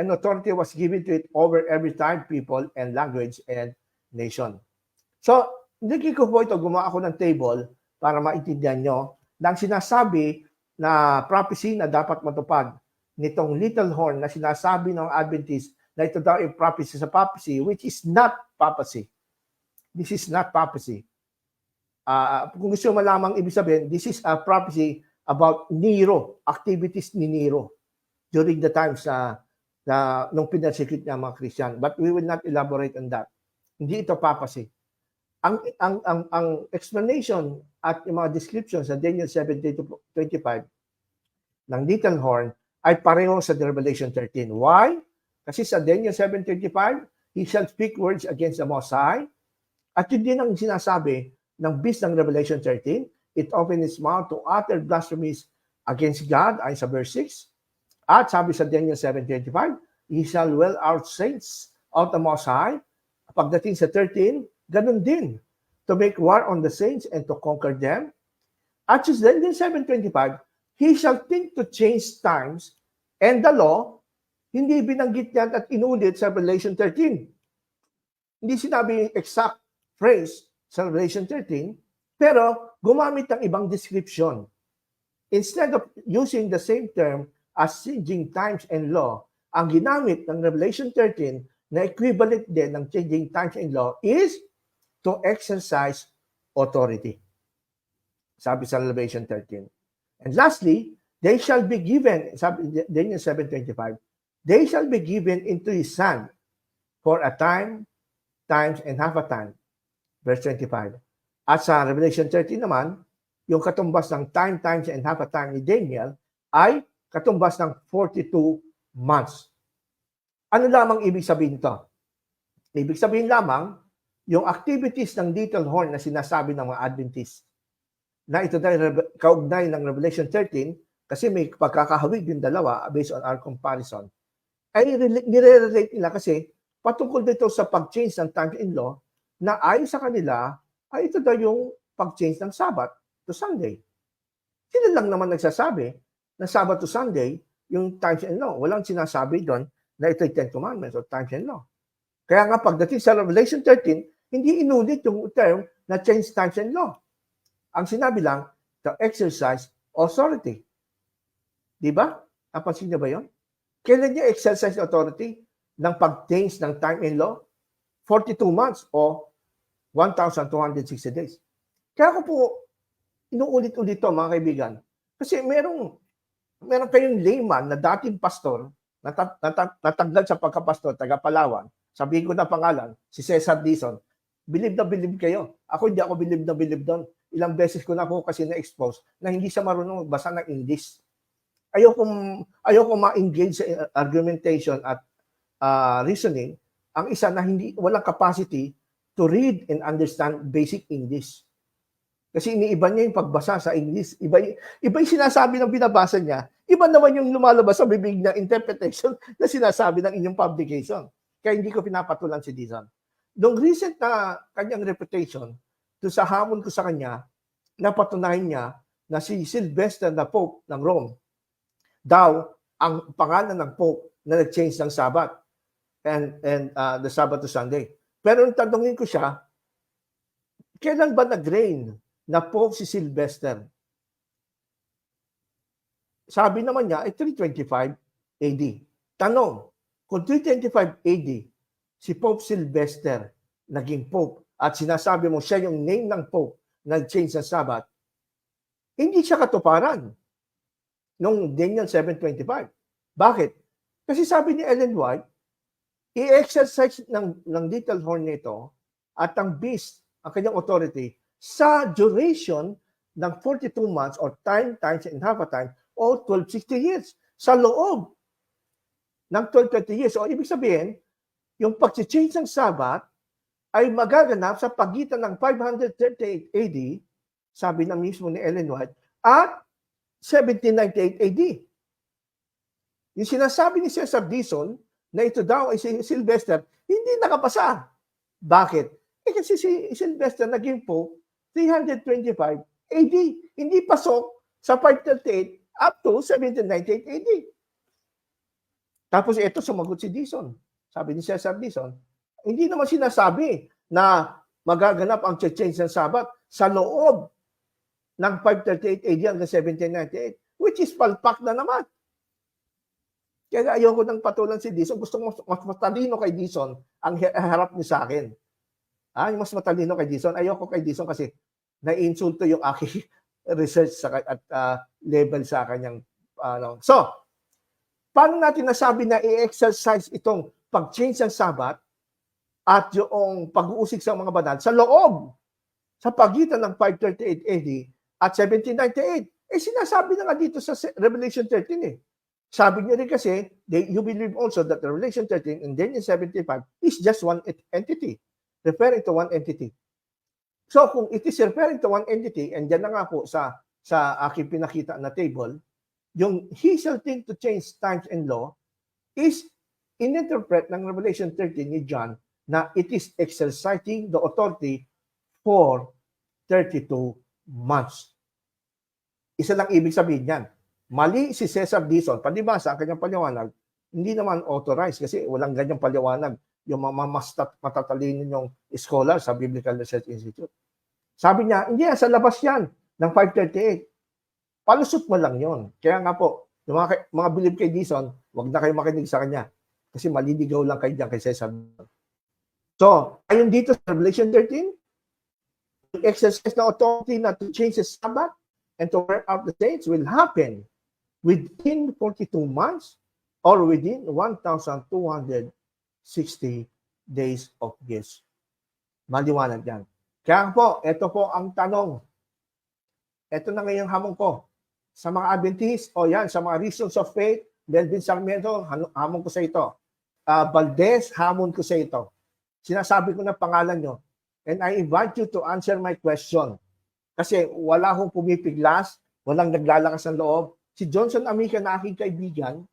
And authority was given to it over every time, people, and language, and nation. So, hindi ko po ito, gumawa ako ng table para maintindihan nyo na ang sinasabi na prophecy na dapat matupad nitong little horn na sinasabi ng Adventist na ito daw ay prophecy sa papacy, which is not papacy. This is not papacy. Kung gusto mo malamang ibig sabihin, this is a prophecy about Nero, activities ni Nero during the times nung pinasikit niya mga Christian. But we will not elaborate on that. Hindi ito papacy. Ang explanation at yung mga description sa Daniel 7:25 ng little horn ay pareho sa Revelation 13. Why? Kasi sa Daniel 7:25, he shall speak words against the Most High. At yun din ang sinasabi ng beast ng Revelation 13. It opened its mouth to utter blasphemies against God, ay sa verse 6. At sabi sa Daniel 7:25, he shall well out saints of the Most High. Pagdating sa 13, ganun din. To make war on the saints and to conquer them. At sa Daniel 7:25, he shall think to change times and the law. Hindi binanggit yan at inulit sa Revelation 13. Hindi sinabi yung exact phrase sa Revelation 13, pero gumamit ng ibang description. Instead of using the same term as changing times and law, ang ginamit ng Revelation 13 na equivalent din ng changing times and law is to exercise authority. Sabi sa Revelation 13. And lastly, they shall be given, sabi Daniel 7:25, they shall be given into his hand for a time, times, and half a time. Verse 25. At sa Revelation 13 naman, yung katumbas ng time, times, and half a time ni Daniel ay katumbas ng 42 months. Ano lamang ibig sabihin ito? Ibig sabihin lamang, yung activities ng little horn na sinasabi ng mga Adventists, na ito dahil kaugnay ng Revelation 13, kasi may pagkakahawig yung dalawa based on our comparison, ay nire-relate nila kasi patungkol dito sa pag-change ng time and law na ayon sa kanila, ay ito daw yung pag-change ng Sabbath to Sunday. Sila lang naman nagsasabi na Sabbath to Sunday, yung times and law. Walang sinasabi doon na ito yung Ten Commandments o times and law. Kaya nga pagdating sa Revelation 13, hindi inulit yung term na change times and law. Ang sinabi lang, to exercise authority. Di ba? Napansin niyo ba yun? Kailan niya exercise authority ng pag-change ng time and law? 42 months o 1,260 days. Kaya ko po inuulit-ulit to, mga kaibigan. Kasi meron kayong layman na dating pastor, natanggal sa pagkapastor, taga Palawan, sabihin ko na pangalan, si Cesar Dizon. Bilib na bilib kayo. Ako hindi ako bilib na bilib doon. Ilang beses ko na po kasi na-expose na hindi siya marunong magbasa ng English. Ayoko ma-engage sa argumentation at reasoning ang isa na walang capacity to read and understand basic English. Kasi iniiba niya yung pagbasa sa English. Iba yung sinasabi ng binabasa niya. Iba naman yung lumalabas sa bibig niya interpretation na sinasabi ng inyong publication. Kaya hindi ko pinapatulan si Dizon. Nung recent na kanyang reputation, to sa hamon ko sa kanya, napatunayan niya na si Sylvester na Pope ng Rome, daw ang pangalan ng Pope na nag-change ng Sabbath and the Sabbath to Sunday. Pero nung tanungin ko siya, kailan ba nag-reign na Pope si Sylvester? Sabi naman niya, 325 AD. Tanong, kung 325 AD, si Pope Sylvester naging Pope at sinasabi mo siya yung name ng Pope nag-change ng Sabbath, hindi siya katuparan nung Daniel 7:25. Bakit? Kasi sabi ni Ellen White, i-exercise ng little horn nito at ang beast, ang kanyang authority, sa duration ng 42 months or time, times, and half a time o 1260 years. Sa loob ng 1230 years. O ibig sabihin, yung pag-change ng Sabbath ay magaganap sa pagitan ng 538 AD, sabi na mismo ni Ellen White, at 1798 AD. Yung sinasabi ni Cesar Dizon na ito daw ay si Sylvester, hindi nakapasa. Bakit? Kasi si Sylvester naging Pope 325 AD. Hindi pasok sa 538 up to 1798 AD. Tapos ito sumagot si Dizon. Sabi ni Cesar Dizon, hindi naman sinasabi na magaganap ang change ng Sabbath sa loob ng 538 AD hanggang 1798, which is palpak na naman. Kaya ayoko nang patulan si Dizon. Gusto mas matalino kay Dizon ang harap niya sa akin. Yung mas matalino kay Dizon. Ayoko kay Dizon kasi naiinsulto yung aking research at level sa kanyang So, paano natin nasabi na i-exercise itong pag-change ng Sabbath at yung pag-uusig sa mga banal sa loob, sa pagitan ng 538 AD at 1798? Sinasabi na nga dito sa Revelation 13 Sabi niya rin kasi, you believe also that Revelation 13 and Daniel 75 is just one entity, referring to one entity. So kung it is referring to one entity, and dyan na nga po sa aking pinakita na table, yung he shall think to change times and law is ininterpret ng Revelation 13 ni John na it is exercising the authority for 32 months. Isa lang ibig sabihin yan. Mali si Cesar Dizon, palibasa ang kanyang paliwanag, hindi naman authorized kasi walang ganyang paliwanag yung mga matatalino yung scholar sa Biblical Research Institute. Sabi niya, hindi yan, sa labas yan ng 538. Palusot mo lang yon. Kaya nga po, yung mga believe kay Dizon, wag na kayo makinig sa kanya. Kasi maliligaw lang kayo dyan kay Cesar. So, ayun dito sa Revelation 13, the exercise ng authority na to change the Sabbath and to wear out the saints will happen within 42 months or within 1,260 days of years. Maliwanag yan. Kaya po, ito po ang tanong. Ito na ngayong hamon ko. Sa mga Adventists, o yan, sa mga reasons of faith, Melvin Sarmiento, hamon ko sa ito. Valdez, hamon ko sa ito. Sinasabi ko na pangalan nyo. And I invite you to answer my question. Kasi wala akong pumipiglas, walang naglalakas ng loob. Si Johnson Amica na aking kaibigan,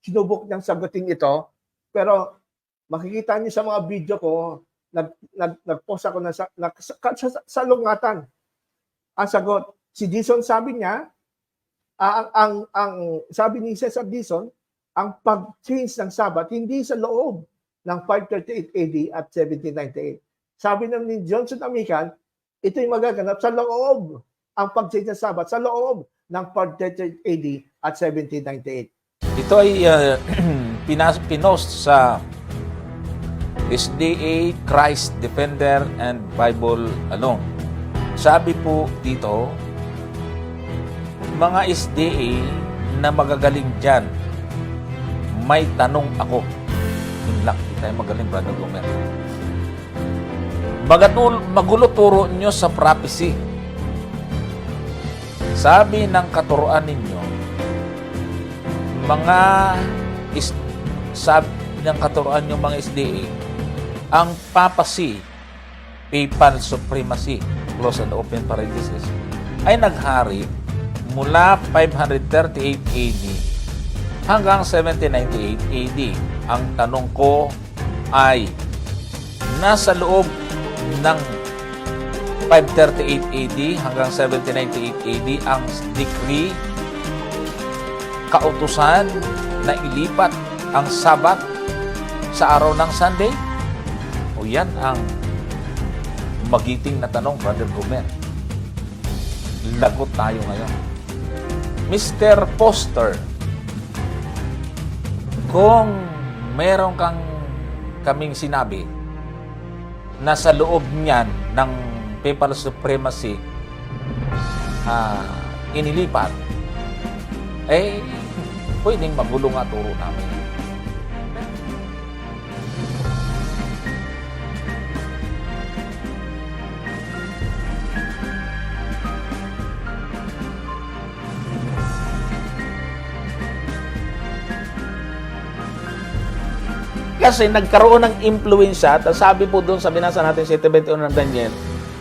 sinubok niyang sagutin ito, pero makikita niyo sa mga video ko, nag-post ako na sa lungatan. Ang sagot, si Dizon sabi niya, sabi ni Cesar Dizon, ang pag-change ng Sabbath, hindi sa loob ng 538 AD at 1798. Sabi naman ni Johnson Amican, ito'y magaganap sa loob ang pag-change ng Sabbath, sa loob ng 538 AD at 1798. Ito ay pinost sa SDA Christ Defender and Bible Alone. Sabi po dito, mga SDA na magagaling dyan, may tanong ako. Yun lang, hindi tayo magaling, Brother Gomer. Magulo turo nyo sa prophecy. Sabi ng katuruan ninyo, sabi ng katuruan nyo mga SDA, ang papacy, papal supremacy, close and open parenthesis, ay naghari mula 538 AD hanggang 1798 AD. Ang tanong ko ay, nasa loob ng 538 AD hanggang 1798 AD ang decree, kautusan na ilipat ang Sabat sa araw ng Sunday? O yan ang magiting na tanong, Brother Gomer. Lagot tayo ngayon. Mr. Poster, kung meron kaming sinabi na sa loob niyan ng papal supremacy inilipat, pwedeng magulo nga turo namin. Kasi nagkaroon ng impluensya, at sabi po doon sa binasa natin sa 7:21 ng Daniel,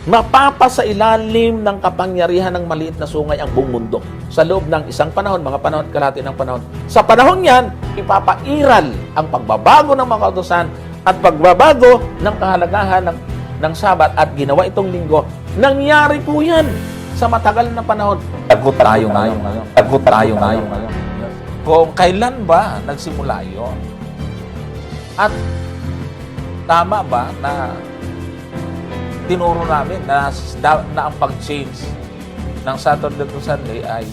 mapapasa ilalim ng kapangyarihan ng maliit na sungay ang buong mundo. Sa loob ng isang panahon, mga panahon at kalahati ng panahon. Sa panahon yan, ipapairal ang pagbabago ng mga kautusan at pagbabago ng kahalagahan ng Sabat at ginawa itong linggo. Nangyari po yan sa matagal na panahon. Tagot tayo ngayon. Kung kailan ba nagsimula yun? At tama ba na tinuro namin na ang pag-change ng Saturday to Sunday ay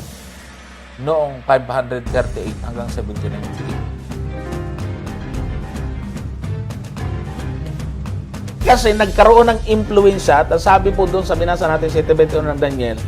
noong 538 hanggang 1798? Kasi nagkaroon ng impluensya, at sabi po doon sa binasa natin sa 7:21 ng Daniel,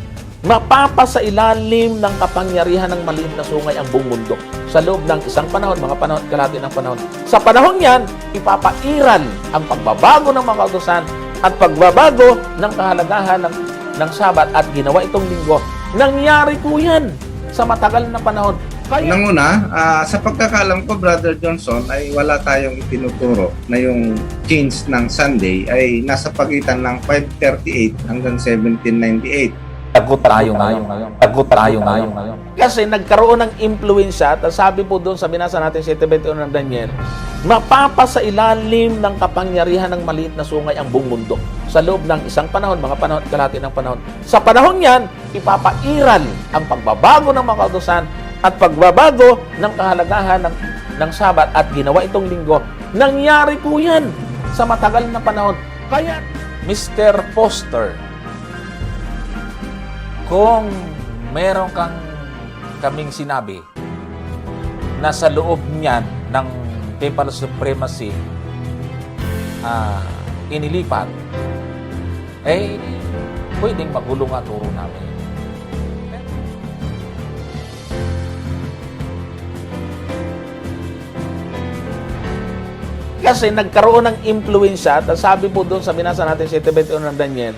mapapasa ilalim ng kapangyarihan ng maliit na sungay ang buong mundo. Sa loob ng isang panahon, mga panahon at kalahati ng panahon. Sa panahon yan, ipapairal ang pagbabago ng mga kautusan at pagbabago ng kahalagahan ng Sabat at ginawa itong linggo. Nangyari po yan sa matagal na panahon. Nanguna, sa pagkakalam ko, Brother Johnson, ay wala tayong itinuturo na yung change ng Sunday ay nasa pagitan ng 538 hanggang 1798. Tagot tayo ngayon. Kasi nagkaroon ng impluensya, at sabi po doon sa binasa natin sa 7:21 ng Daniel, mapapasa ilalim ng kapangyarihan ng maliit na sungay ang buong mundo. Sa loob ng isang panahon, mga panahon at kalahati ng panahon. Sa panahon yan, ipapairal ang pagbabago ng mga kautusan at pagbabago ng kahalagahan ng Sabat at ginawa itong linggo. Nangyari po yan sa matagal na panahon. Kaya, Mr. Foster, kung meron kaming sinabi na sa loob niyan ng papal supremacy inilipat, pwedeng magulong ang turo namin. Kasi nagkaroon ng impluensya, at sabi po doon sa binasa natin sa 7:21 ng Daniel,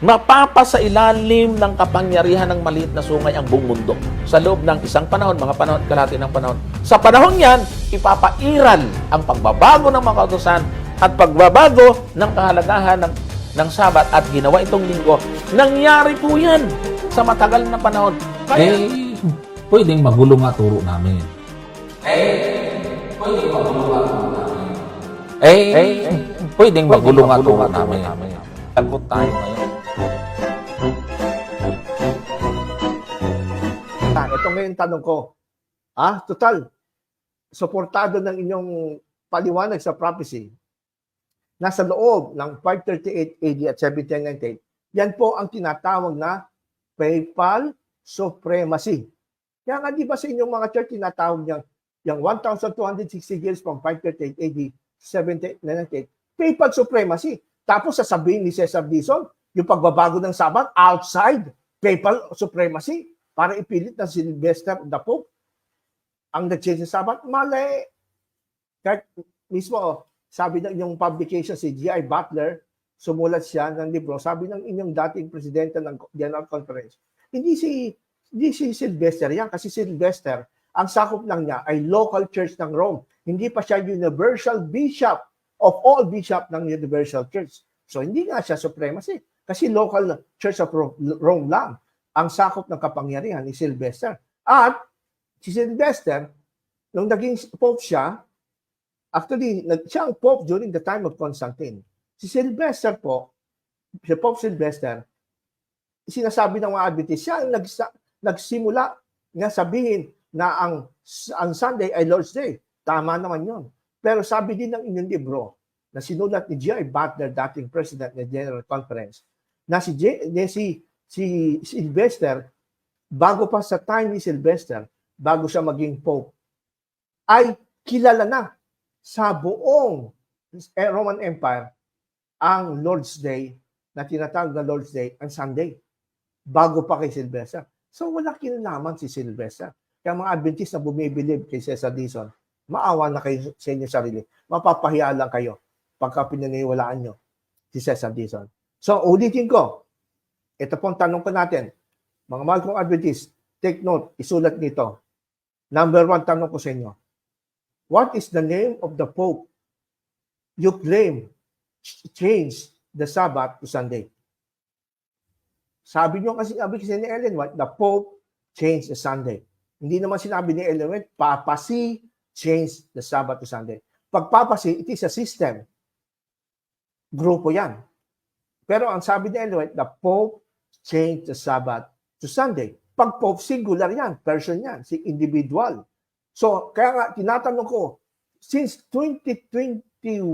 mapapasailalim ng kapangyarihan ng maliit na sungay ang buong mundo sa loob ng isang panahon, mga panahon, kalahati ng panahon. Sa panahon yan, ipapairal ang pagbabago ng mga kautusan at pagbabago ng kahalagahan ng Sabat at ginawa itong linggo. Nangyari po yan sa matagal na panahon. Kaya, pwedeng magulo nga turo namin. pwedeng magulo nga turo namin. Pwedeng magulo nga turo namin. Takot tayo ngayon. Ito ngayon tanong ko. Total, suportado ng inyong paliwanag sa prophecy, nasa loob ng 538 AD at 1798, yan po ang tinatawag na papal supremacy. Kaya nga di ba sa inyong mga church tinatawag niyang yung 1,260 years from 538 AD 1798, papal supremacy. Tapos sasabihin ni Cesar Dizon, yung pagbabago ng Sabat outside papal supremacy para ipilit na si Sylvester the Pope ang nag-change sa Sabat. Mali. Kahit mismo, sabi ng inyong publication, si G.I. Butler, sumulat siya ng libro, sabi ng inyong dating presidente ng General Conference, hindi si Sylvester yan, kasi Sylvester, ang sakop lang niya ay local church ng Rome. Hindi pa siya universal bishop of all bishop ng universal church. So hindi nga siya supremacy, kasi local church of Rome lang ang sakop ng kapangyarihan ni Sylvester. At si Sylvester, nung naging pope siya, actually, siya ang pope during the time of Constantine. Si Sylvester po, si Pope Sylvester, sinasabi ng mga Adventist, siya ang nagsimula nga sabihin na ang Sunday ay Lord's Day. Tama naman yon. Pero sabi din ng inyong libro na sinulat ni G.I. Butler, dating president ng General Conference, na si Sylvester, bago pa sa time ni Sylvester, bago siya maging pope, ay kilala na sa buong Roman Empire ang Lord's Day na tinatawag na Lord's Day ang Sunday bago pa kay Sylvester. So wala kinalaman si Sylvester. Kaya mga Adventist na bumibilib kay Cesar Dizon, maawa na kayo sa inyong sarili. Mapapahiya lang kayo pagka pinaniwalaan nyo si Cesar Dizon. So ulitin ko, ito pong tanong ko natin, mga mahal kong Adventist, take note, isulat nito. Number 1 tanong ko sa inyo. What is the name of the Pope you claim changed the Sabbath to Sunday? Sabi nyo kasi ni Ellen White, the Pope changed the Sunday. Hindi naman sinabi ni Ellen White, Papa C changed the Sabbath to Sunday. Pag Papa C, it is a system. Grupo yan. Pero ang sabi ni Ellen White, the Pope changed the Sabbath to Sunday. Pag Pope, singular yan, person yan, si individual. So, kaya nga, tinatanong ko, since 2021,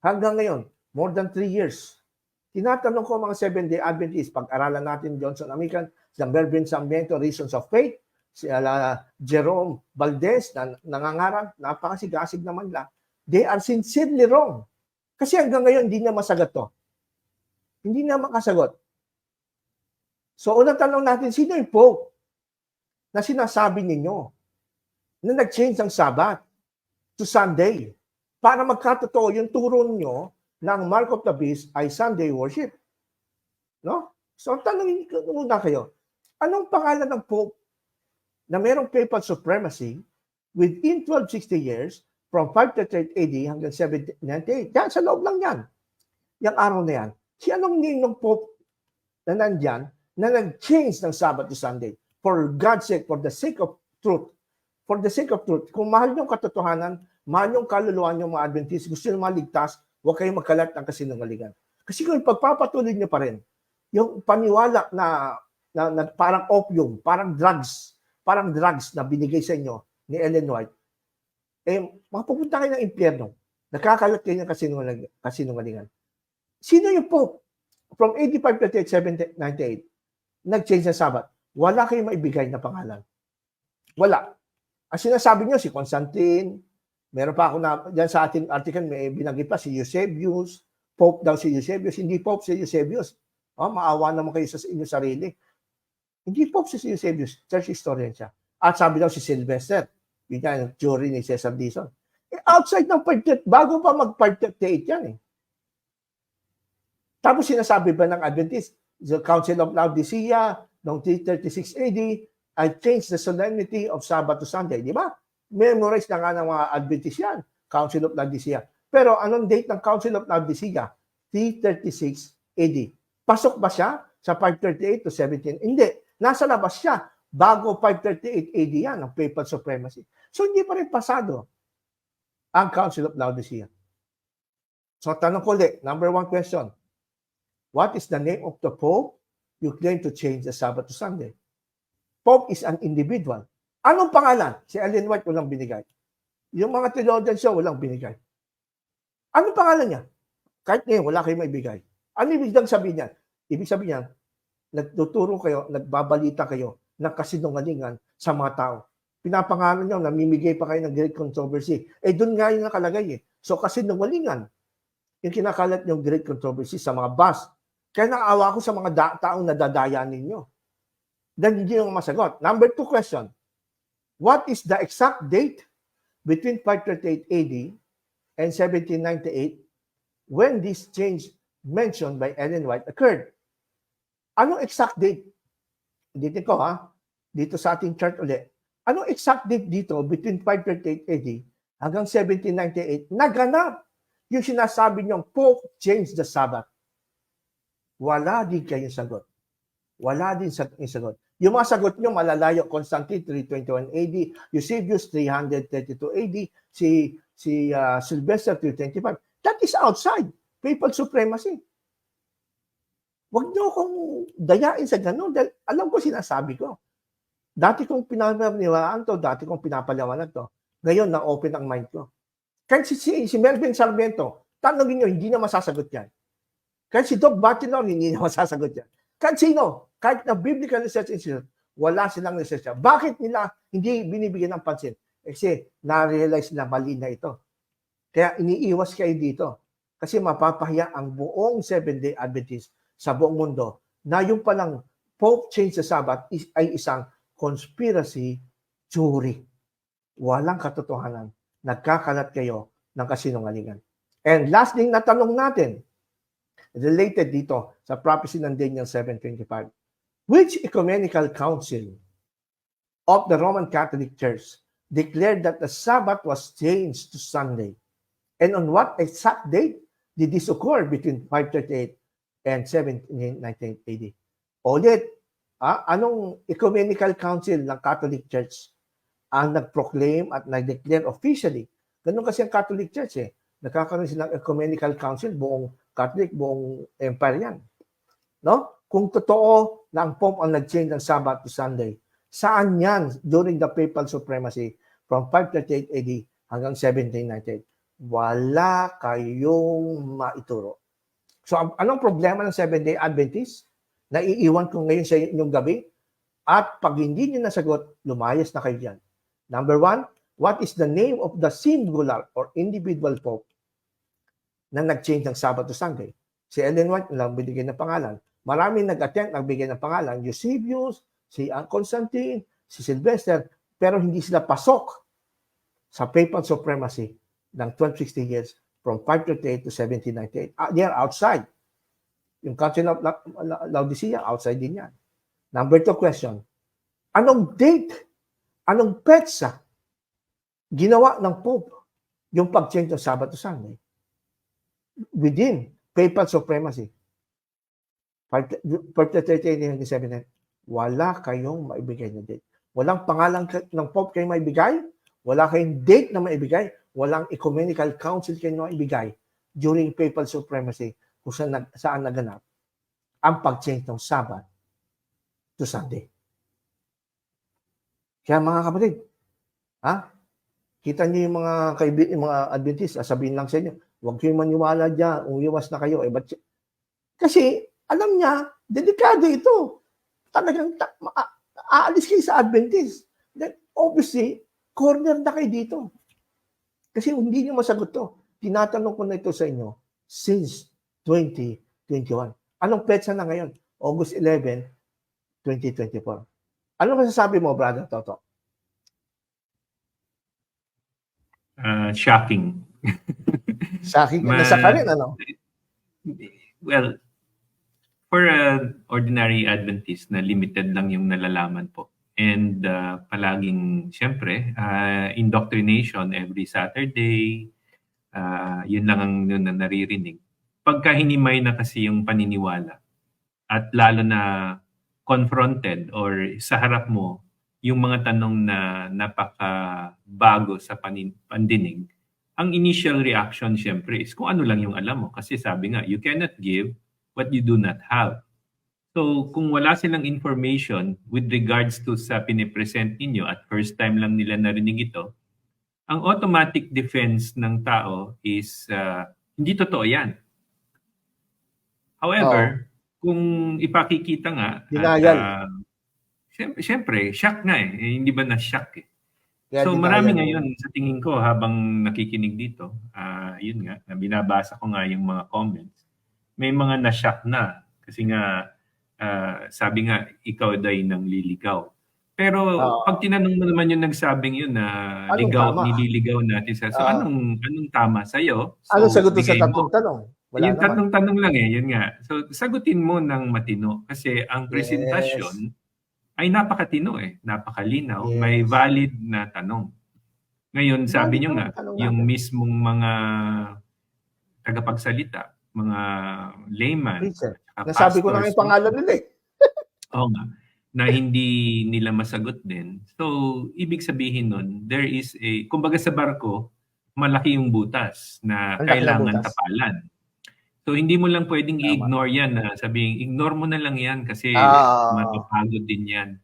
hanggang ngayon, more than 3 years, tinatanong ko mga Seventh-day Adventists, pag-aralan natin Johnson Amican, si Melvin Sarmiento, Reasons of Faith, si Jerome Valdez, na nangangarap, napakasigasig naman lang, they are sincerely wrong. Kasi hanggang ngayon, hindi na masagot to. Hindi na makasagot. So, unang tanong natin, sino yung Pope na sinasabi ninyo na nag-change ang Sabbath to Sunday para magkatotoo yung turo nyo ng Mark of the Beast ay Sunday worship. No? So, tanongin ko muna kayo, anong pangalan ng Pope na merong papal supremacy within 1260 years from 538 AD hanggang 1798? Yan, sa loob lang yan. Yung araw na yan. Si anong name ng Pope na nandyan na nag-change ng Sabbath to Sunday for God's sake, for the sake of truth? For the sake of truth, kung mahal nyo katotohanan, mahal nyo kaluluwa nyo mga Adventist, gusto nyo maligtas, huwag kayong magkalat ng kasinungalingan. Kasi kung pagpapatuloy nyo pa rin, yung paniwala na parang opium, parang drugs na binigay sa inyo ni Ellen White, mapupunta kayo ng impyerno. Nakakalat kayo ng kasinungalingan. Sino yung Pope? From 85 to 98, nag-change ng Sabbath. Wala kayong maibigay na pangalan. Wala. Ang sinasabi niyo, si Constantine, meron pa ako na, dyan sa ating article, may binanggit pa si Eusebius, Pope daw si Eusebius, hindi Pope si Eusebius. Maawa naman kayo sa inyong sarili. Hindi Pope si Eusebius, church historian siya. At sabi daw si Sylvester, yun nga, yung jury ni Cesar Dizon. Outside ng 538, bago pa mag-538 yan eh. Tapos sinasabi ba ng Adventist, the Council of Laodicea, noong 336 AD, I changed the solemnity of Sabbath to Sunday. Di ba? Memorize na nga ng mga Adventist yan, Council of Laodicea. Pero anong date ng Council of Laodicea? 336 AD. Pasok ba siya sa 538 to 17? Hindi. Nasa labas siya. Bago 538 AD yan, ang papal supremacy. So, hindi pa rin pasado ang Council of Laodicea. So, tanong ko ulit, number 1 question. What is the name of the Pope you claim to change the Sabbath to Sunday? Pope is an individual. Anong pangalan? Si Ellen White walang binigay. Yung mga theologians siya walang binigay. Anong pangalan niya? Kahit ngayon, wala kayong maibigay. Ano ibig sabihin niya? Ibig sabihin niya, nagtuturo kayo, nagbabalita kayo ng kasinungalingan sa mga tao. Pinapangalan niyo, namimigay pa kayo ng great controversy. Doon nga yung nakalagay eh. So kasinungalingan, yung kinakalat yung great controversy sa mga bus. Kaya naawa ko sa mga taong nadadaya ninyo. Dahil hindi yung masagot. Number 2 question. What is the exact date between 538 AD and 1798 when this change mentioned by Ellen White occurred? Anong exact date? Dito ko dito sa ating chart ulit. Anong exact date dito between 538 AD hanggang 1798 naganap yung sinasabi niyong Pope changed the Sabbath? Wala din kayong sagot. Wala din yung sagot. Yung mga sagot niyo malalayo. Constantine 321 AD, Eusebius 332 AD, si Sylvester 325. That is outside papal supremacy. Huwag niyo akong dayain sa ganun. Dahil alam ko sinasabi ko. Dati kong pinapaniwalaan to, dati kong pinapalawanan to. Ngayon, na-open ang mind ko. Kahit si Melvin Sarmiento, tanongin niyo, hindi na masasagot yan. Kahit si Doc Bartilon, hindi na masasagot yan. Kahit sino, kahit na Biblical Research Institute, wala silang research. Bakit nila hindi binibigyan ng pansin? Kasi na-realize na mali na ito. Kaya iniiwas kayo dito. Kasi mapapahiya ang buong Seventh-day Adventist sa buong mundo na yung palang Pope change the Sabbath ay isang conspiracy theory. Walang katotohanan. Nagkakalat kayo ng kasinungalingan. And last thing na tanong natin, related dito sa prophecy ng Daniel 7:25. Which ecumenical council of the Roman Catholic Church declared that the Sabbath was changed to Sunday? And on what exact date did this occur between 538 and 1798 AD? Ulit, anong ecumenical council ng Catholic Church ang nag-proclaim at nag-declare officially? Ganun kasi ang Catholic Church eh. Nagkakaroon silang ecumenical council, buong Catholic, buong empire yan. No? Kung totoo na ang Pope ang nag-change ng Sabbath to Sunday, saan yan during the papal supremacy from 538 AD hanggang 1798? Wala kayong maituro. So, anong problema ng Seventh-day Adventist? Naiiwan ko ngayon sa inyong gabi. At pag hindi niyo nasagot, lumayas na kayo dyan. Number 1, what is the name of the singular or individual Pope na nag-change ng Sabbath to Sunday? Si Ellen White lang binigyan ng pangalan. Maraming nag-attempt nagbigay ng pangalan. Eusebius, si Constantine, si Sylvester, pero hindi sila pasok sa papal supremacy ng 1260 years from 538 to 1798. They are outside. Yung Council of Laodicea, outside din yan. Number 2 question. Anong date, anong petsa ginawa ng Pope yung pag-change ng Sabbath to Sunday? Within papal supremacy. 538 wala kayong maibigay na date. Walang pangalan ng Pope kayo maibigay, wala kayong date na maibigay, walang ecumenical council kayo maibigay during papal supremacy kung saan naganap ang pag-change ng Sabbath to Sunday. Kaya mga kapatid, Kita niyo yung yung mga Adventist, sasabihin lang sa inyo, huwag kayong maniwala diyan, umiwas na kayo. Kasi alam niya, delikado ito. Talagang aalis kayo sa Adventist. Then obviously, corner na kayo dito. Kasi hindi niyo masagot to. Tinatanong ko na ito sa inyo since 2021. Anong petsa na ngayon? August 11, 2024. Ano masasabi mo, Brother Toto? Shocking. Sa akin, nasa ka rin, ano? Well, for an ordinary Adventist na limited lang yung nalalaman po. And palaging, syempre, indoctrination every Saturday, yun lang ang yun na naririnig. Pagka hinimay na kasi yung paniniwala at lalo na confronted or sa harap mo yung mga tanong na napakabago sa pandinig, ang initial reaction syempre is kung ano lang yung alam mo. Kasi sabi nga, you cannot give what you do not have. So kung wala silang information with regards to sa pinipresent ninyo at first time lang nila narinig ito, ang automatic defense ng tao is hindi totoo yan. However, kung ipakikita nga, siyempre, shock nga eh. Hindi ba na-shock eh? Kaya So marami ngayon sa tingin ko habang nakikinig dito, yun nga, binabasa ko nga yung mga comments. May mga na-shock na kasi nga sabi nga ikaw day nang liligaw. Pero pag tinanong mo naman yung nagsabing yun na nililigaw natin sa anong tama sa iyo? So, anong sagot sa tatlong tanong? Wala yung tatlong tanong lang eh, yun nga. So sagutin mo ng matino kasi ang presentasyon ay napakatino eh, napakalinaw, may valid na tanong. Ngayon, sabi nyo nga, yung mismong mga tagapagsalita, mga layman, nasabi ko lang yung pangalan nila eh. Oo nga, na hindi nila masagot din. So, ibig sabihin nun, there is a, kumbaga sa barko, malaki yung butas na kailangan tapalan. So, hindi mo lang pwedeng i-ignore yan na sabihin, ignore mo na lang yan kasi mapapagod din yan.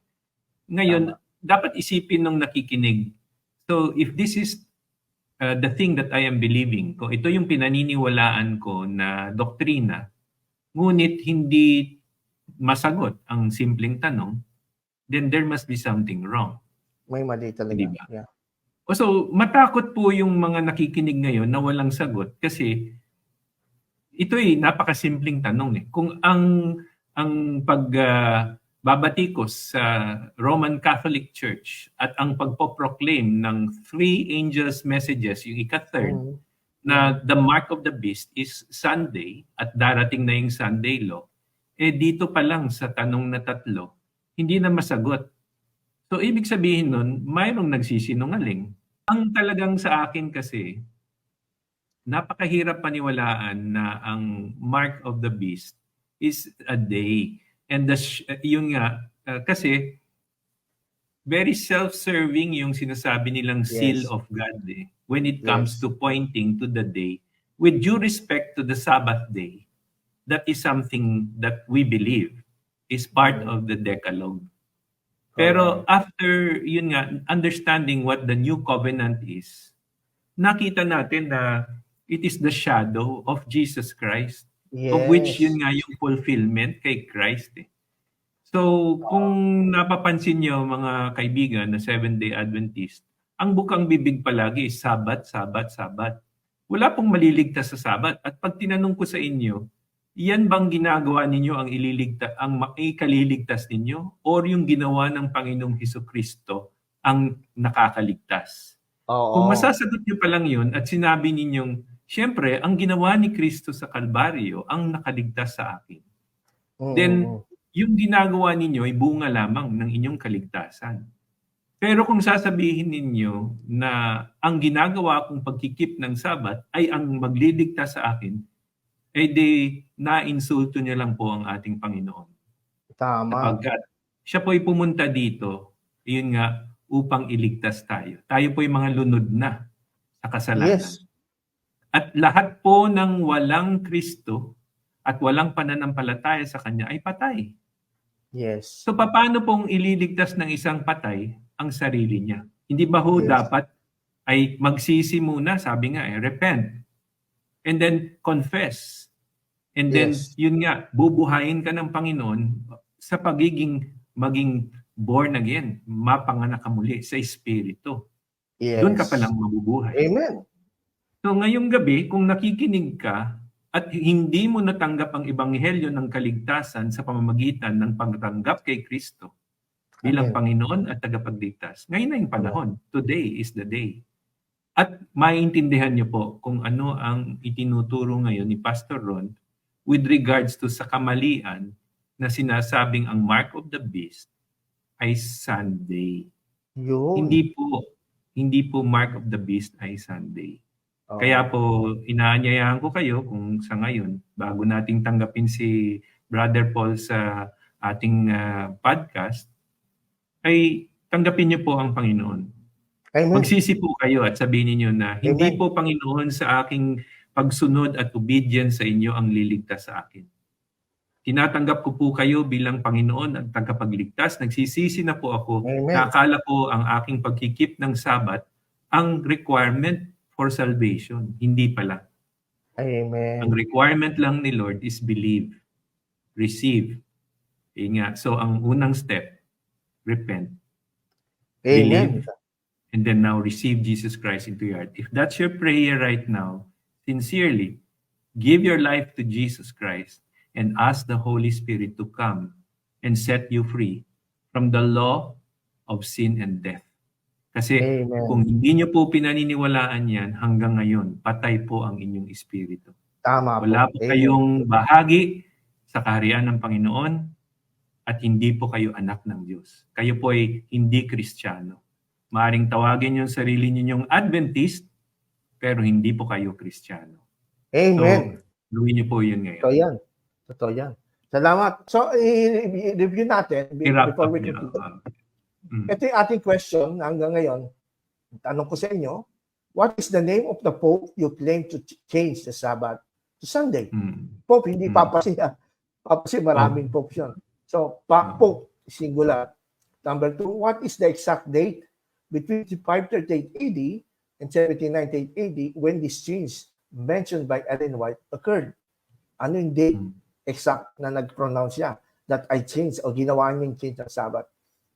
Ngayon, dapat isipin ng nakikinig. So, if this is the thing that I am believing, kung ito yung pinaniniwalaan ko na doktrina, ngunit hindi masagot ang simpleng tanong, then there must be something wrong. May mali talaga. Diba? Yeah. So, matakot po yung mga nakikinig ngayon na walang sagot kasi ito'y napakasimpleng tanong eh. Kung ang pagbabatikos sa Roman Catholic Church at ang pagpoproclaim ng 3 angels messages, yung ika-third, na the mark of the beast is Sunday at darating na yung Sunday law, eh dito pa lang sa tanong na tatlo, hindi na masagot. So ibig sabihin nun, mayroong nagsisinungaling. Ang talagang sa akin kasi, napakahirap paniwalaan na ang mark of the beast is a day. And yun nga, kasi very self-serving yung sinasabi nilang seal of God eh, when it comes to pointing to the day. With due respect to the Sabbath day, that is something that we believe is part of the Decalogue. Pero after, yun nga, understanding what the new covenant is, nakita natin na it is the shadow of Jesus Christ, of which yun nga yung fulfillment kay Christ. Eh. So kung napapansin nyo mga kaibigan na Seventh-day Adventist, ang bukang bibig palagi is Sabat, Sabat, Sabat. Wala pong maliligtas sa Sabat. At pag tinanong ko sa inyo, yan bang ginagawa ninyo ang ikaliligtas ninyo? Or yung ginawa ng Panginoong Hesukristo ang nakakaligtas? Kung masasagot nyo pa lang yun at sinabi ninyong, siyempre, ang ginawa ni Kristo sa Kalbaryo ang nakaligtas sa akin. Then, yung ginagawa ninyo ay bunga lamang ng inyong kaligtasan. Pero kung sasabihin ninyo na ang ginagawa kong pagkikip ng Sabat ay ang magliligtas sa akin, eh di na-insulto niya lang po ang ating Panginoon. Tama. Sapagkat siya po'y pumunta dito, yun nga, upang iligtas tayo. Tayo po'y mga lunod na sa kasalanan. Yes. At lahat po ng walang Kristo at walang pananampalataya sa Kanya ay patay. Yes. So paano pong ililigtas ng isang patay ang sarili niya? Hindi ba ho dapat ay magsisi muna, sabi nga repent. And then confess. And then, Yes. yun nga, bubuhayin ka ng Panginoon sa maging born again, mapanganak ka muli sa Espiritu. Yes. Doon ka palang mabubuhay. Amen. So ngayong gabi, kung nakikinig ka at hindi mo natanggap ang ebanghelyo ng kaligtasan sa pamamagitan ng pagtanggap kay Kristo bilang Amen. Panginoon at tagapagligtas, ngayon na yung panahon. Today is the day. At maintindihan niyo po kung ano ang itinuturo ngayon ni Pastor Ron with regards to sa kamalian na sinasabing ang mark of the beast ay Sunday. Yun. Hindi po mark of the beast ay Sunday. Oh. Kaya po, inaanyayahan ko kayo kung sa ngayon, bago nating tanggapin si Brother Paul sa ating podcast, ay tanggapin niyo po ang Panginoon. Amen. Magsisi po kayo at sabihin niyo na, hindi Amen. po Panginoon sa aking pagsunod at obedience sa inyo ang liligtas sa akin. Tinatanggap ko po kayo bilang Panginoon at tagapagligtas. Nagsisisi na po ako. Amen. Nakakala po ang aking pagkikip ng Sabat ang requirement for salvation. Hindi pala. Amen. Ang requirement lang ni Lord is believe, receive. Nga. So ang unang step, repent, Amen. believe, and then now receive Jesus Christ into your heart. If that's your prayer right now, sincerely, give your life to Jesus Christ and ask the Holy Spirit to come and set you free from the law of sin and death. Kasi Amen. kung hindi nyo po pinaniniwalaan yan, hanggang ngayon, patay po ang inyong espiritu. Tama po. Wala po Amen. kayong bahagi sa kaharian ng Panginoon at hindi po kayo anak ng Diyos. Kayo po ay hindi Kristiyano. Maaring tawagin yung sarili ninyong Adventist, pero hindi po kayo Kristiyano. Amen. So, gawin niyo po yun ngayon. Totoo yan. Totoo yan. Salamat. So, i-review natin I-wrap before up we niyo. conclude. Ito yung ating question na hanggang ngayon. Tanong ko sa inyo, what is the name of the Pope you claim to change the Sabbath to Sunday? Pope, hindi Papa siya. Papa siya, maraming Pope yun. So, Pope, singular. Number 2, what is the exact date between 538 AD and 1798 AD when this change mentioned by Ellen White occurred? Ano yung date exact na nag-pronounce siya that I changed o ginawa niyang change ng Sabbath?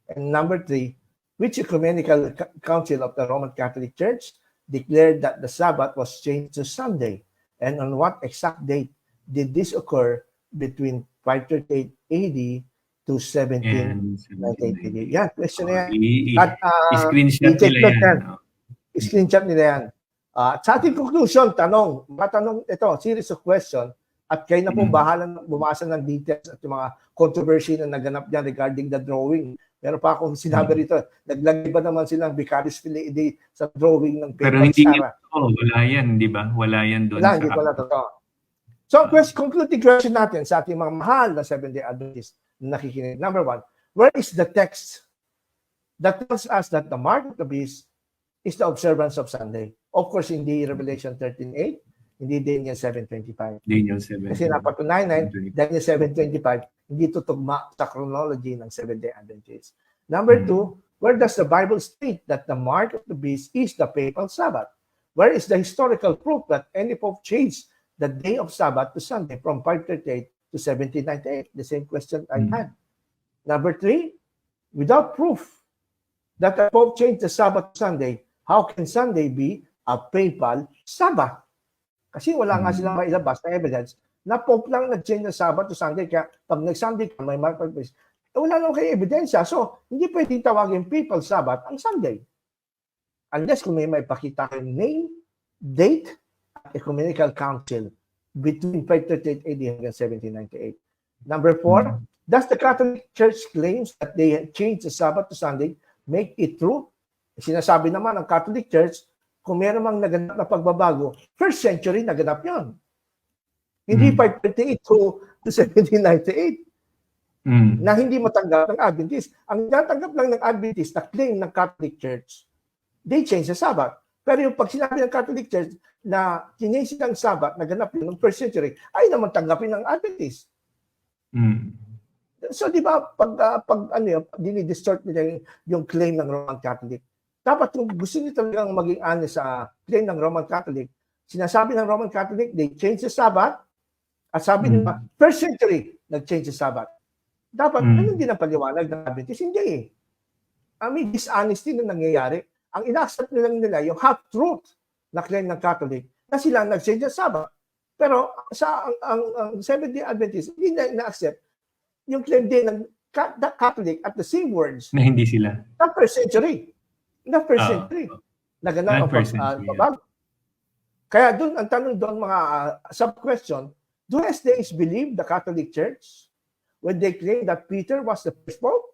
And number 3, which ecumenical council of the Roman Catholic Church declared that the Sabbath was changed to Sunday? And on what exact date did this occur between 538 AD to 1798 AD? Yan, question na yan. At I-screenshot i-take nila note yan. screenshot nila yan. Sa ating conclusion, matanong ito, series of question, at kayo na po bahala bumasa ng details at yung mga controversy na naganap dyan regarding the drawing. Meron pa akong sinabi rito, naglagay ba naman silang Vicarious Filii sa drawing ng Pero Papal hindi Sara? wala yan, di ba? Wala yan doon. Wala, hindi pala totoo. So, concluding question natin sa ating mga mahal na Seventh-day Adventists na nakikinig. Number 1, where is the text that tells us that the mark of the beast is the observance of Sunday? Of course, hindi Revelation 13:8, hindi Daniel 7:25. Daniel 7. Kasi napatunayan, Daniel 7:25, hindi tutugma sa chronology ng Seventh-day Adventists. Number 2, where does the Bible state that the mark of the beast is the Papal Sabbath? Where is the historical proof that any pope changed the day of Sabbath to Sunday from 538 to 1798? The same question I had. Number 3, without proof that the pope changed the Sabbath to Sunday, how can Sunday be a Papal Sabbath? Kasi wala nga silang mailabas na evidence na Pope lang nag-change ng Sabbath to Sunday. Kaya pag nag-Sunday ka, may mark of the beast. Wala naman kayo ebidensya. So, hindi pwedeng tawagin Papal Sabbath ang Sunday. Unless kung may pakita kayong name, date, at ecumenical council between 538 AD hanggang 1798. Number 4, does the Catholic Church claims that they changed the Sabbath to Sunday make it true? Sinasabi naman ng Catholic Church, kung meron mang naganap na pagbabago, first century naganap yon. Hindi 538 to 1798 na hindi matanggap ng Adventist. Ang natanggap lang ng Adventist na claim ng Catholic Church, they change the Sabbath. Pero yung pag sinabi ng Catholic Church na kinensi ng Sabbath, naganap yun ng first century, ay naman tanggapin ng Adventist. So di ba, pag dinidistort nila yung claim ng Roman Catholic, dapat kung gusto niyo talagang maging honest sa claim ng Roman Catholic, sinasabi ng Roman Catholic, they change the Sabbath, at sabi nila, first century, nag-change the Sabbath. Dapat, ganun din ang paliwanag ng Adventist. Hindi eh. May dishonesty na nangyayari. Ang ina-accept nila yung half-truth na claim ng Catholic na sila nag-change the Sabbath. Pero sa ang Seventh-day Adventist, hindi na ina-accept yung claim din ng Catholic at the same words Na hindi sila. na first century. Na first century. Naganap ang pagbabago. Kaya doon, ang tanong doon, mga sub-question, do SDAs believe the Catholic Church when they claim that Peter was the first pope?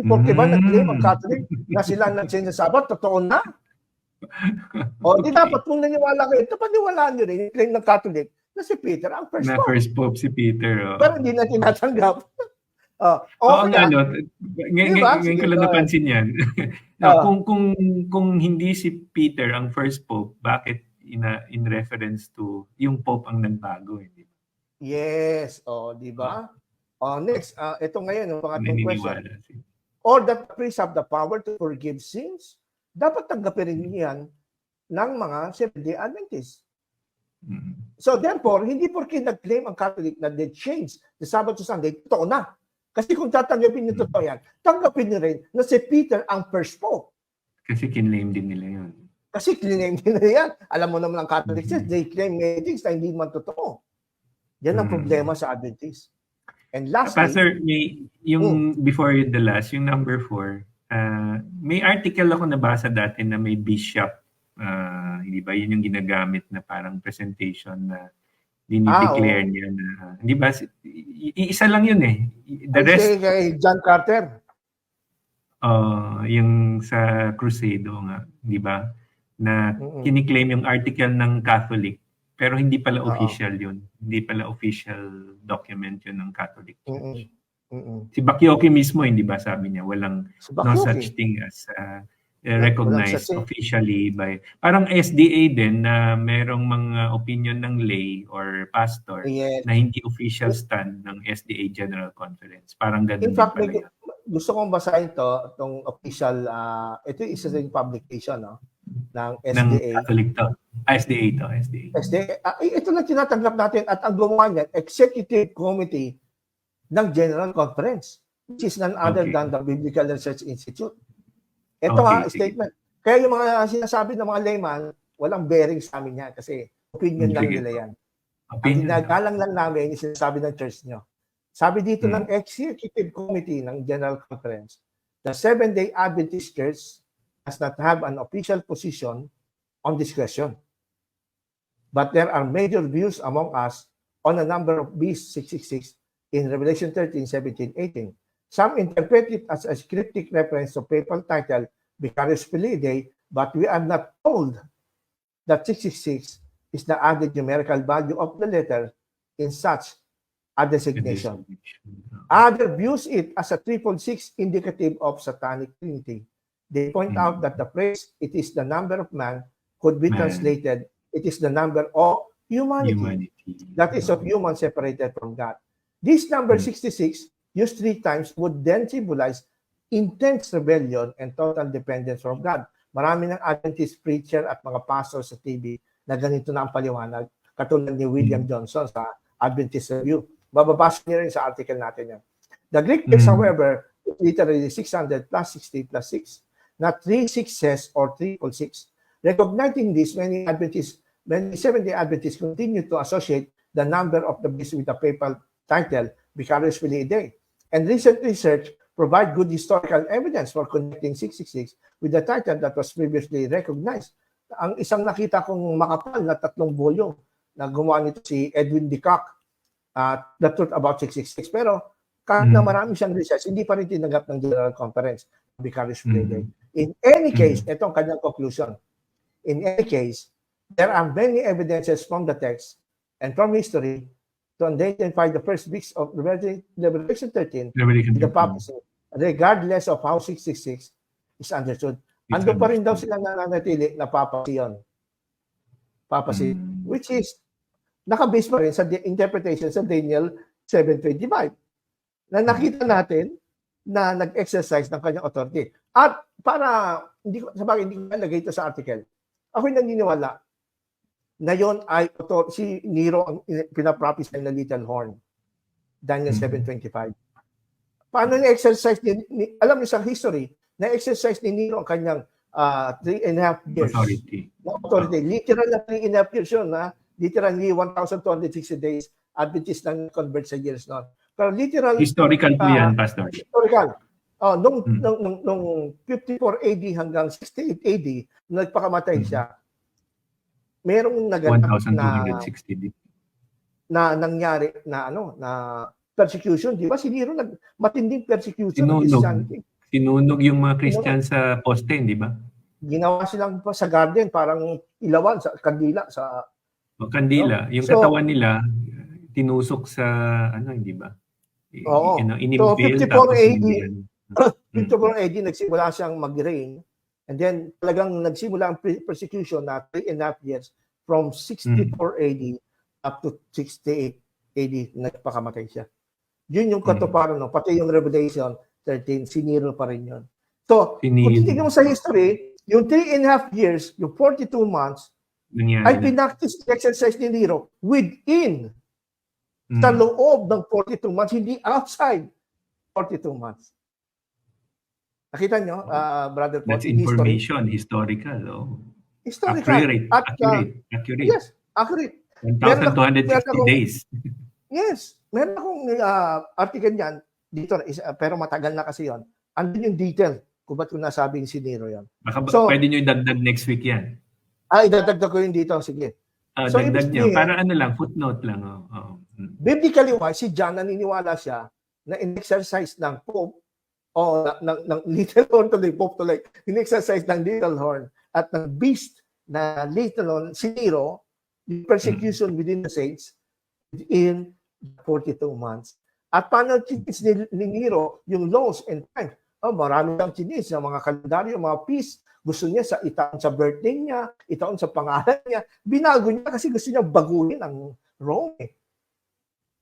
Porque ba nag-claim ang Catholic na sila nag-change sa Sabbath? Totoo na? O, di dapat kung naniwala kayo, dapat niwalaan nyo rin yung claim ng Catholic na si Peter ang first Na pope. first pope si Peter. Pero hindi na tinatanggap. Oo nga, no? Ngayon ko lang napansin yan. Kung hindi si Peter ang first pope, bakit in reference to yung pope ang nagbago? Hindi ba? Yes. Di ba? Next, ito ngayon, yung pangatlong question. Naniniwala. Or that priests have the power to forgive sins, dapat tanggapin rin yan ng mga Seventh-day Adventists. So therefore, hindi porke nag-claim ang Catholic na they change the Sabbath to Sunday, totoo na. Kasi kung tatanggapin nyo totoo yan, tanggapin nyo rin na si Peter ang first pope. Kasi kinlaim din nila yun. Kasi claim nila yan. Alam mo naman ang Catholic Church, they claim many things na hindi man totoo. Yan ang problema sa Adventist. And lastly, Pastor, yung before the last, yung number 4, may article ako nabasa dati na may bishop, hindi ba, yun yung ginagamit na parang presentation na dinideclare niya na, hindi ba, isa lang yun eh. The rest, kay John Carter. yung sa Crusade, nga, di ba, na kiniklaim yung article ng Catholic, pero hindi pala official yun. Hindi pala official document yun ng Catholic Church. Si Bakyoki mismo, hindi ba, sabi niya, walang no such thing as recognized officially by, parang SDA din na merong mga opinion ng lay or pastor na hindi official stand ng SDA General Conference. Parang ganun. In fact, din pala gusto kong basahin itong official, ito isa sa yung publication ng SDA. Ng Catholic to. SDA. Ito lang tinatanggap natin at ang gumawa niyan, Executive Committee ng General Conference, which is none other than the Biblical Research Institute. Ito statement. Kaya yung mga sinasabi ng mga layman, walang bearing sa amin yan kasi opinion lang nila yan. Ang ginagalang lang namin yung sinasabi ng church nyo. Sabi dito ng Executive Committee ng General Conference, the Seventh-day Adventist Church does not have an official position on this question. But there are major views among us on a number of beasts 666 in Revelation 13, 17, 18. Some interpret it as a cryptic reference to papal title Vicarius Filii, but we are not told that 666 is the added numerical value of the letter in such a designation. Others views it as a 666 indicative of satanic trinity. They point out that the phrase, it is the number of man, could be translated, it is the number of humanity. That is of human separated from God. This number 66, used 3 times, would then symbolize intense rebellion and total dependence from God. Marami ng Adventist preacher at mga pastor sa TV na ganito na ang paliwanag, katulad ni William Johnson sa Adventist Review. Bababasa niyo rin sa article natin yan. The Greek text, however, is literally 600 plus 60 plus 6, not 3 6s or 366. Recognizing this, many Seventh-day Adventists continue to associate the number of the beast with the papal title, Vicarius Filii. And recent research provide good historical evidence for connecting 666 with the title that was previously recognized. Ang isang nakita kong makapal na 3 volume na gumawa nito si Edwin de Kock, The Truth About 666. Pero kahit na marami siyang research, hindi pa rin tinanggap ng General Conference, Vicarius Filii. In any case, ito ang kanyang conclusion. In any case, there are many evidences from the text and from history to identify the first weeks of Revelation 13 in the prophecy, regardless of how 666 is understood. Ando pa rin daw sila nananatili na papasiyon. Which is, nakabase pa rin sa interpretation sa Daniel 7:25. Na nakita natin na nag-exercise ng kanyang authority. At para, hindi ko nalagay ito sa article. Ako'y naniniwala na yon ay si Nero ang pinaprophesy na little horn. Daniel 7:25. Paano na-exercise alam niyo sa history, na-exercise ni Nero ang kanyang 3.5 years. Authority. Literal na 3.5 years yun. Literally 1,260 days. Adventist lang convert sa years noon. Pero literal... Historical po yan, Pastor. Historical. Nung 54 AD hanggang 68 AD, nagpakamatay siya, merong naganap 1,260 na nangyari na persecution. Di ba? Si Nero matinding persecution. Sinunog yung mga Christian sa poste, di ba? Ginawa silang pa sa garden, parang ilawan, sa kandila. Kandila. Yung katawan nila, tinusok sa, hindi ba? Oo. So, 54 AD, 54 AD, nagsimula siyang mag-reign. And then, talagang nagsimula ang persecution na 3.5 years from 64 AD up to 68 AD, nagpakamatay siya. Yun yung katuparan, no? Pati yung Revelation 13, si Nero pa rin yun. So, kung titignan mo sa history, yung 3.5 years, yung 42 months, ay pinactice exercise ni Nero within sa loob ng 42 months, hindi outside 42 months. Nakita nyo, Brother Paul? That's information, historical. Historical. Accurate. Yes, accurate. 1,260 days. Yes. Meron akong article niyan dito, pero matagal na kasi yon. Andun yung detail kung ba't ko nasabi si Nero yan. Baka pwede nyo idagdag next week yan. Idadagdag ko yun dito. Sige. So, dagdag nyo. Para footnote lang. Biblically wise, si John naniniwala siya na in-exercise ng Pope o ng little horn to the Pope to like, in-exercise ng little horn at ng beast na little horn, si Nero, the persecution within the saints in 42 months. At paano chinis ni Nero yung laws and time? Marami siyang chinis ng mga kalendaryo, mga feast. Gusto niya itaon sa birthday niya, itaon sa pangalan niya. Binago niya kasi gusto niya baguhin ang Rome.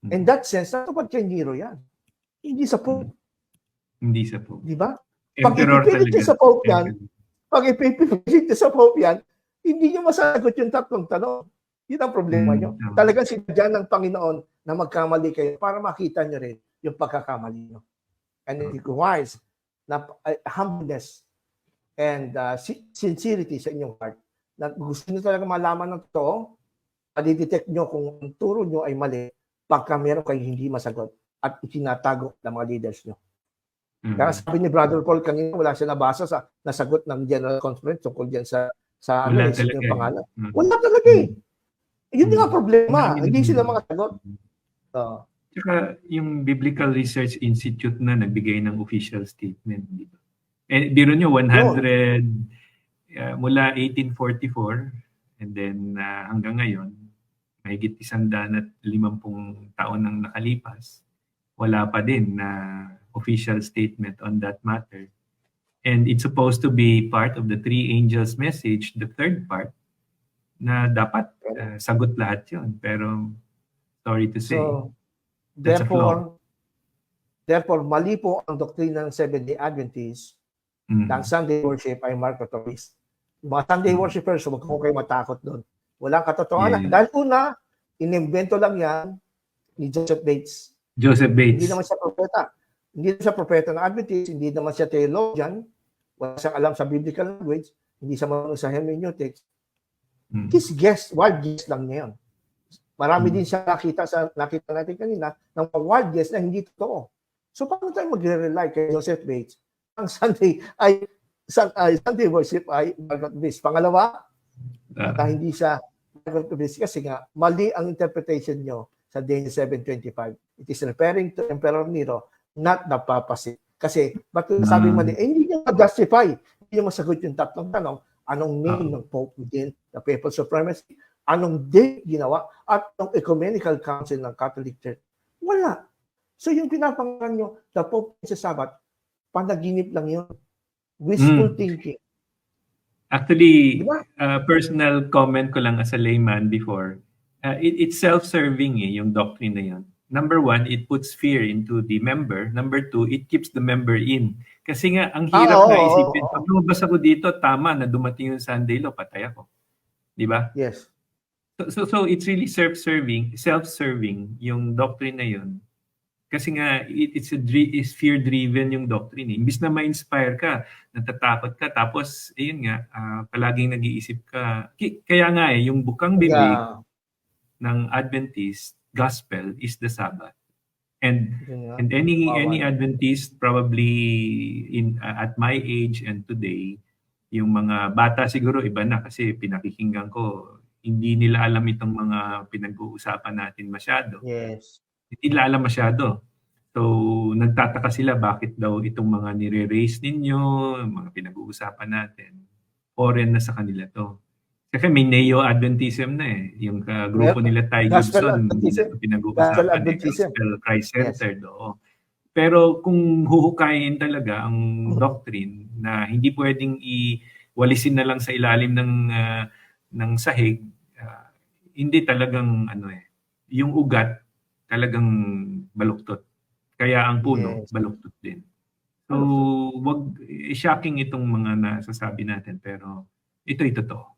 In that sense, natupad kay Nero yan. Hindi sa Pope. Hindi sa Pope. Di ba? Pag ipipilit niya sa Pope yan, hindi niya masagot yung tatlong tanong. Yun ang problema niyo. Talagang sinadya ng Panginoon na magkamali kayo para makita niyo rin yung pagkakamali niyo. And it requires humbleness and sincerity sa inyong heart. Na gusto niyo talaga malaman ng totoo, madidetect niyo kung ang turo niyo ay mali pagka meron kayo hindi masagot at itinatago ng mga leaders niyo. Kaya sabi ni Brother Paul kanina, wala siya nabasa sa nasagot ng General Conference tungkol dyan sa yung pangalan. Wala talaga eh. Yun nga problema. Hindi sila mga sagot. Tsaka yung Biblical Research Institute na nagbigay ng official statement. Di ba? Biro nyo, 100 mula 1844 and then hanggang ngayon, mahigit 150 taon nang nakalipas, wala pa din na official statement on that matter. And it's supposed to be part of the three angels message, the third part, na dapat sagot lahat yun. Pero, sorry to say, that's a flaw. Therefore, mali po ang doktrina ng Seventh-day Adventist na ang Sunday worship ay mark of the beast. Mga Sunday worshipers, huwag kayo matakot doon. Walang katotohanan. Dahil una, inimbento lang yan ni Joseph Bates. Hindi naman siya propeta. Hindi naman siya propeta ng Adventist, hindi naman siya theologian, wala siyang alam sa biblical language, hindi siya marunong sa hermeneutics. His guess, wild guess lang niya yun. Marami din siya nakita natin kanina ng wild guess na hindi totoo. So paano tayo magre-rely kay Joseph Bates? Ang Sunday worship ay mark of the beast. Pangalawa, hindi siya mark of the beast kasi nga mali ang interpretation nyo sa Daniel 7:25. It is referring to Emperor Nero, not the papacy. Kasi bakit sabi mali, hindi niya ma-justify, hindi niya masagot yung tatlong tanong, anong name ng Pope within the Papal Supremacy, anong date ginawa, at ang Ecumenical Council ng Catholic Church. Wala. So yung pinapangalan nyo, the Pope sa Sabbath, panaginip lang yun. Wishful thinking. Actually, personal comment ko lang as a layman before, it's self-serving yung doctrine na yun. number one, it puts fear into the member. Number two, it keeps the member in. Kasi nga, ang hirap Oo, na oo, isipin. oo. Pag lumabas ako dito, tama na dumating yung Sunday law, patay ako. Di ba? Yes. So it's really self-serving yung doctrine na yun. Kasi nga, it's fear-driven yung doctrine. Imbis na ma-inspire ka, natatakot ka, tapos, ayun nga, palaging nag-iisip ka. Kaya nga yung bukang bibig Yeah. ng Adventist gospel is the Sabbath. And Yun nga. any Adventist probably at my age and today, yung mga bata siguro iba na kasi pinakikinggan ko, hindi nila alam itong mga pinag-uusapan natin masyado. Yes. Hindi nila alam masyado. So, nagtataka sila bakit daw itong mga nire-raise ninyo, mga pinag-uusapan natin, foreign na sa kanila to. Kasi may Neo-Adventism na eh. Yung grupo nila Ty Gospel Gibson, Adventism. hindi pinag-uusapan Gospel eh, Adventism. Gospel Christ-centered. Oo. Pero kung huhukayin talaga ang doctrine na hindi pwedeng iwalisin na lang sa ilalim ng sahig, hindi talagang yung ugat talagang baluktot. Kaya ang puno, Yes. baluktot din. So, shocking itong mga nasasabi natin pero ito'y totoo.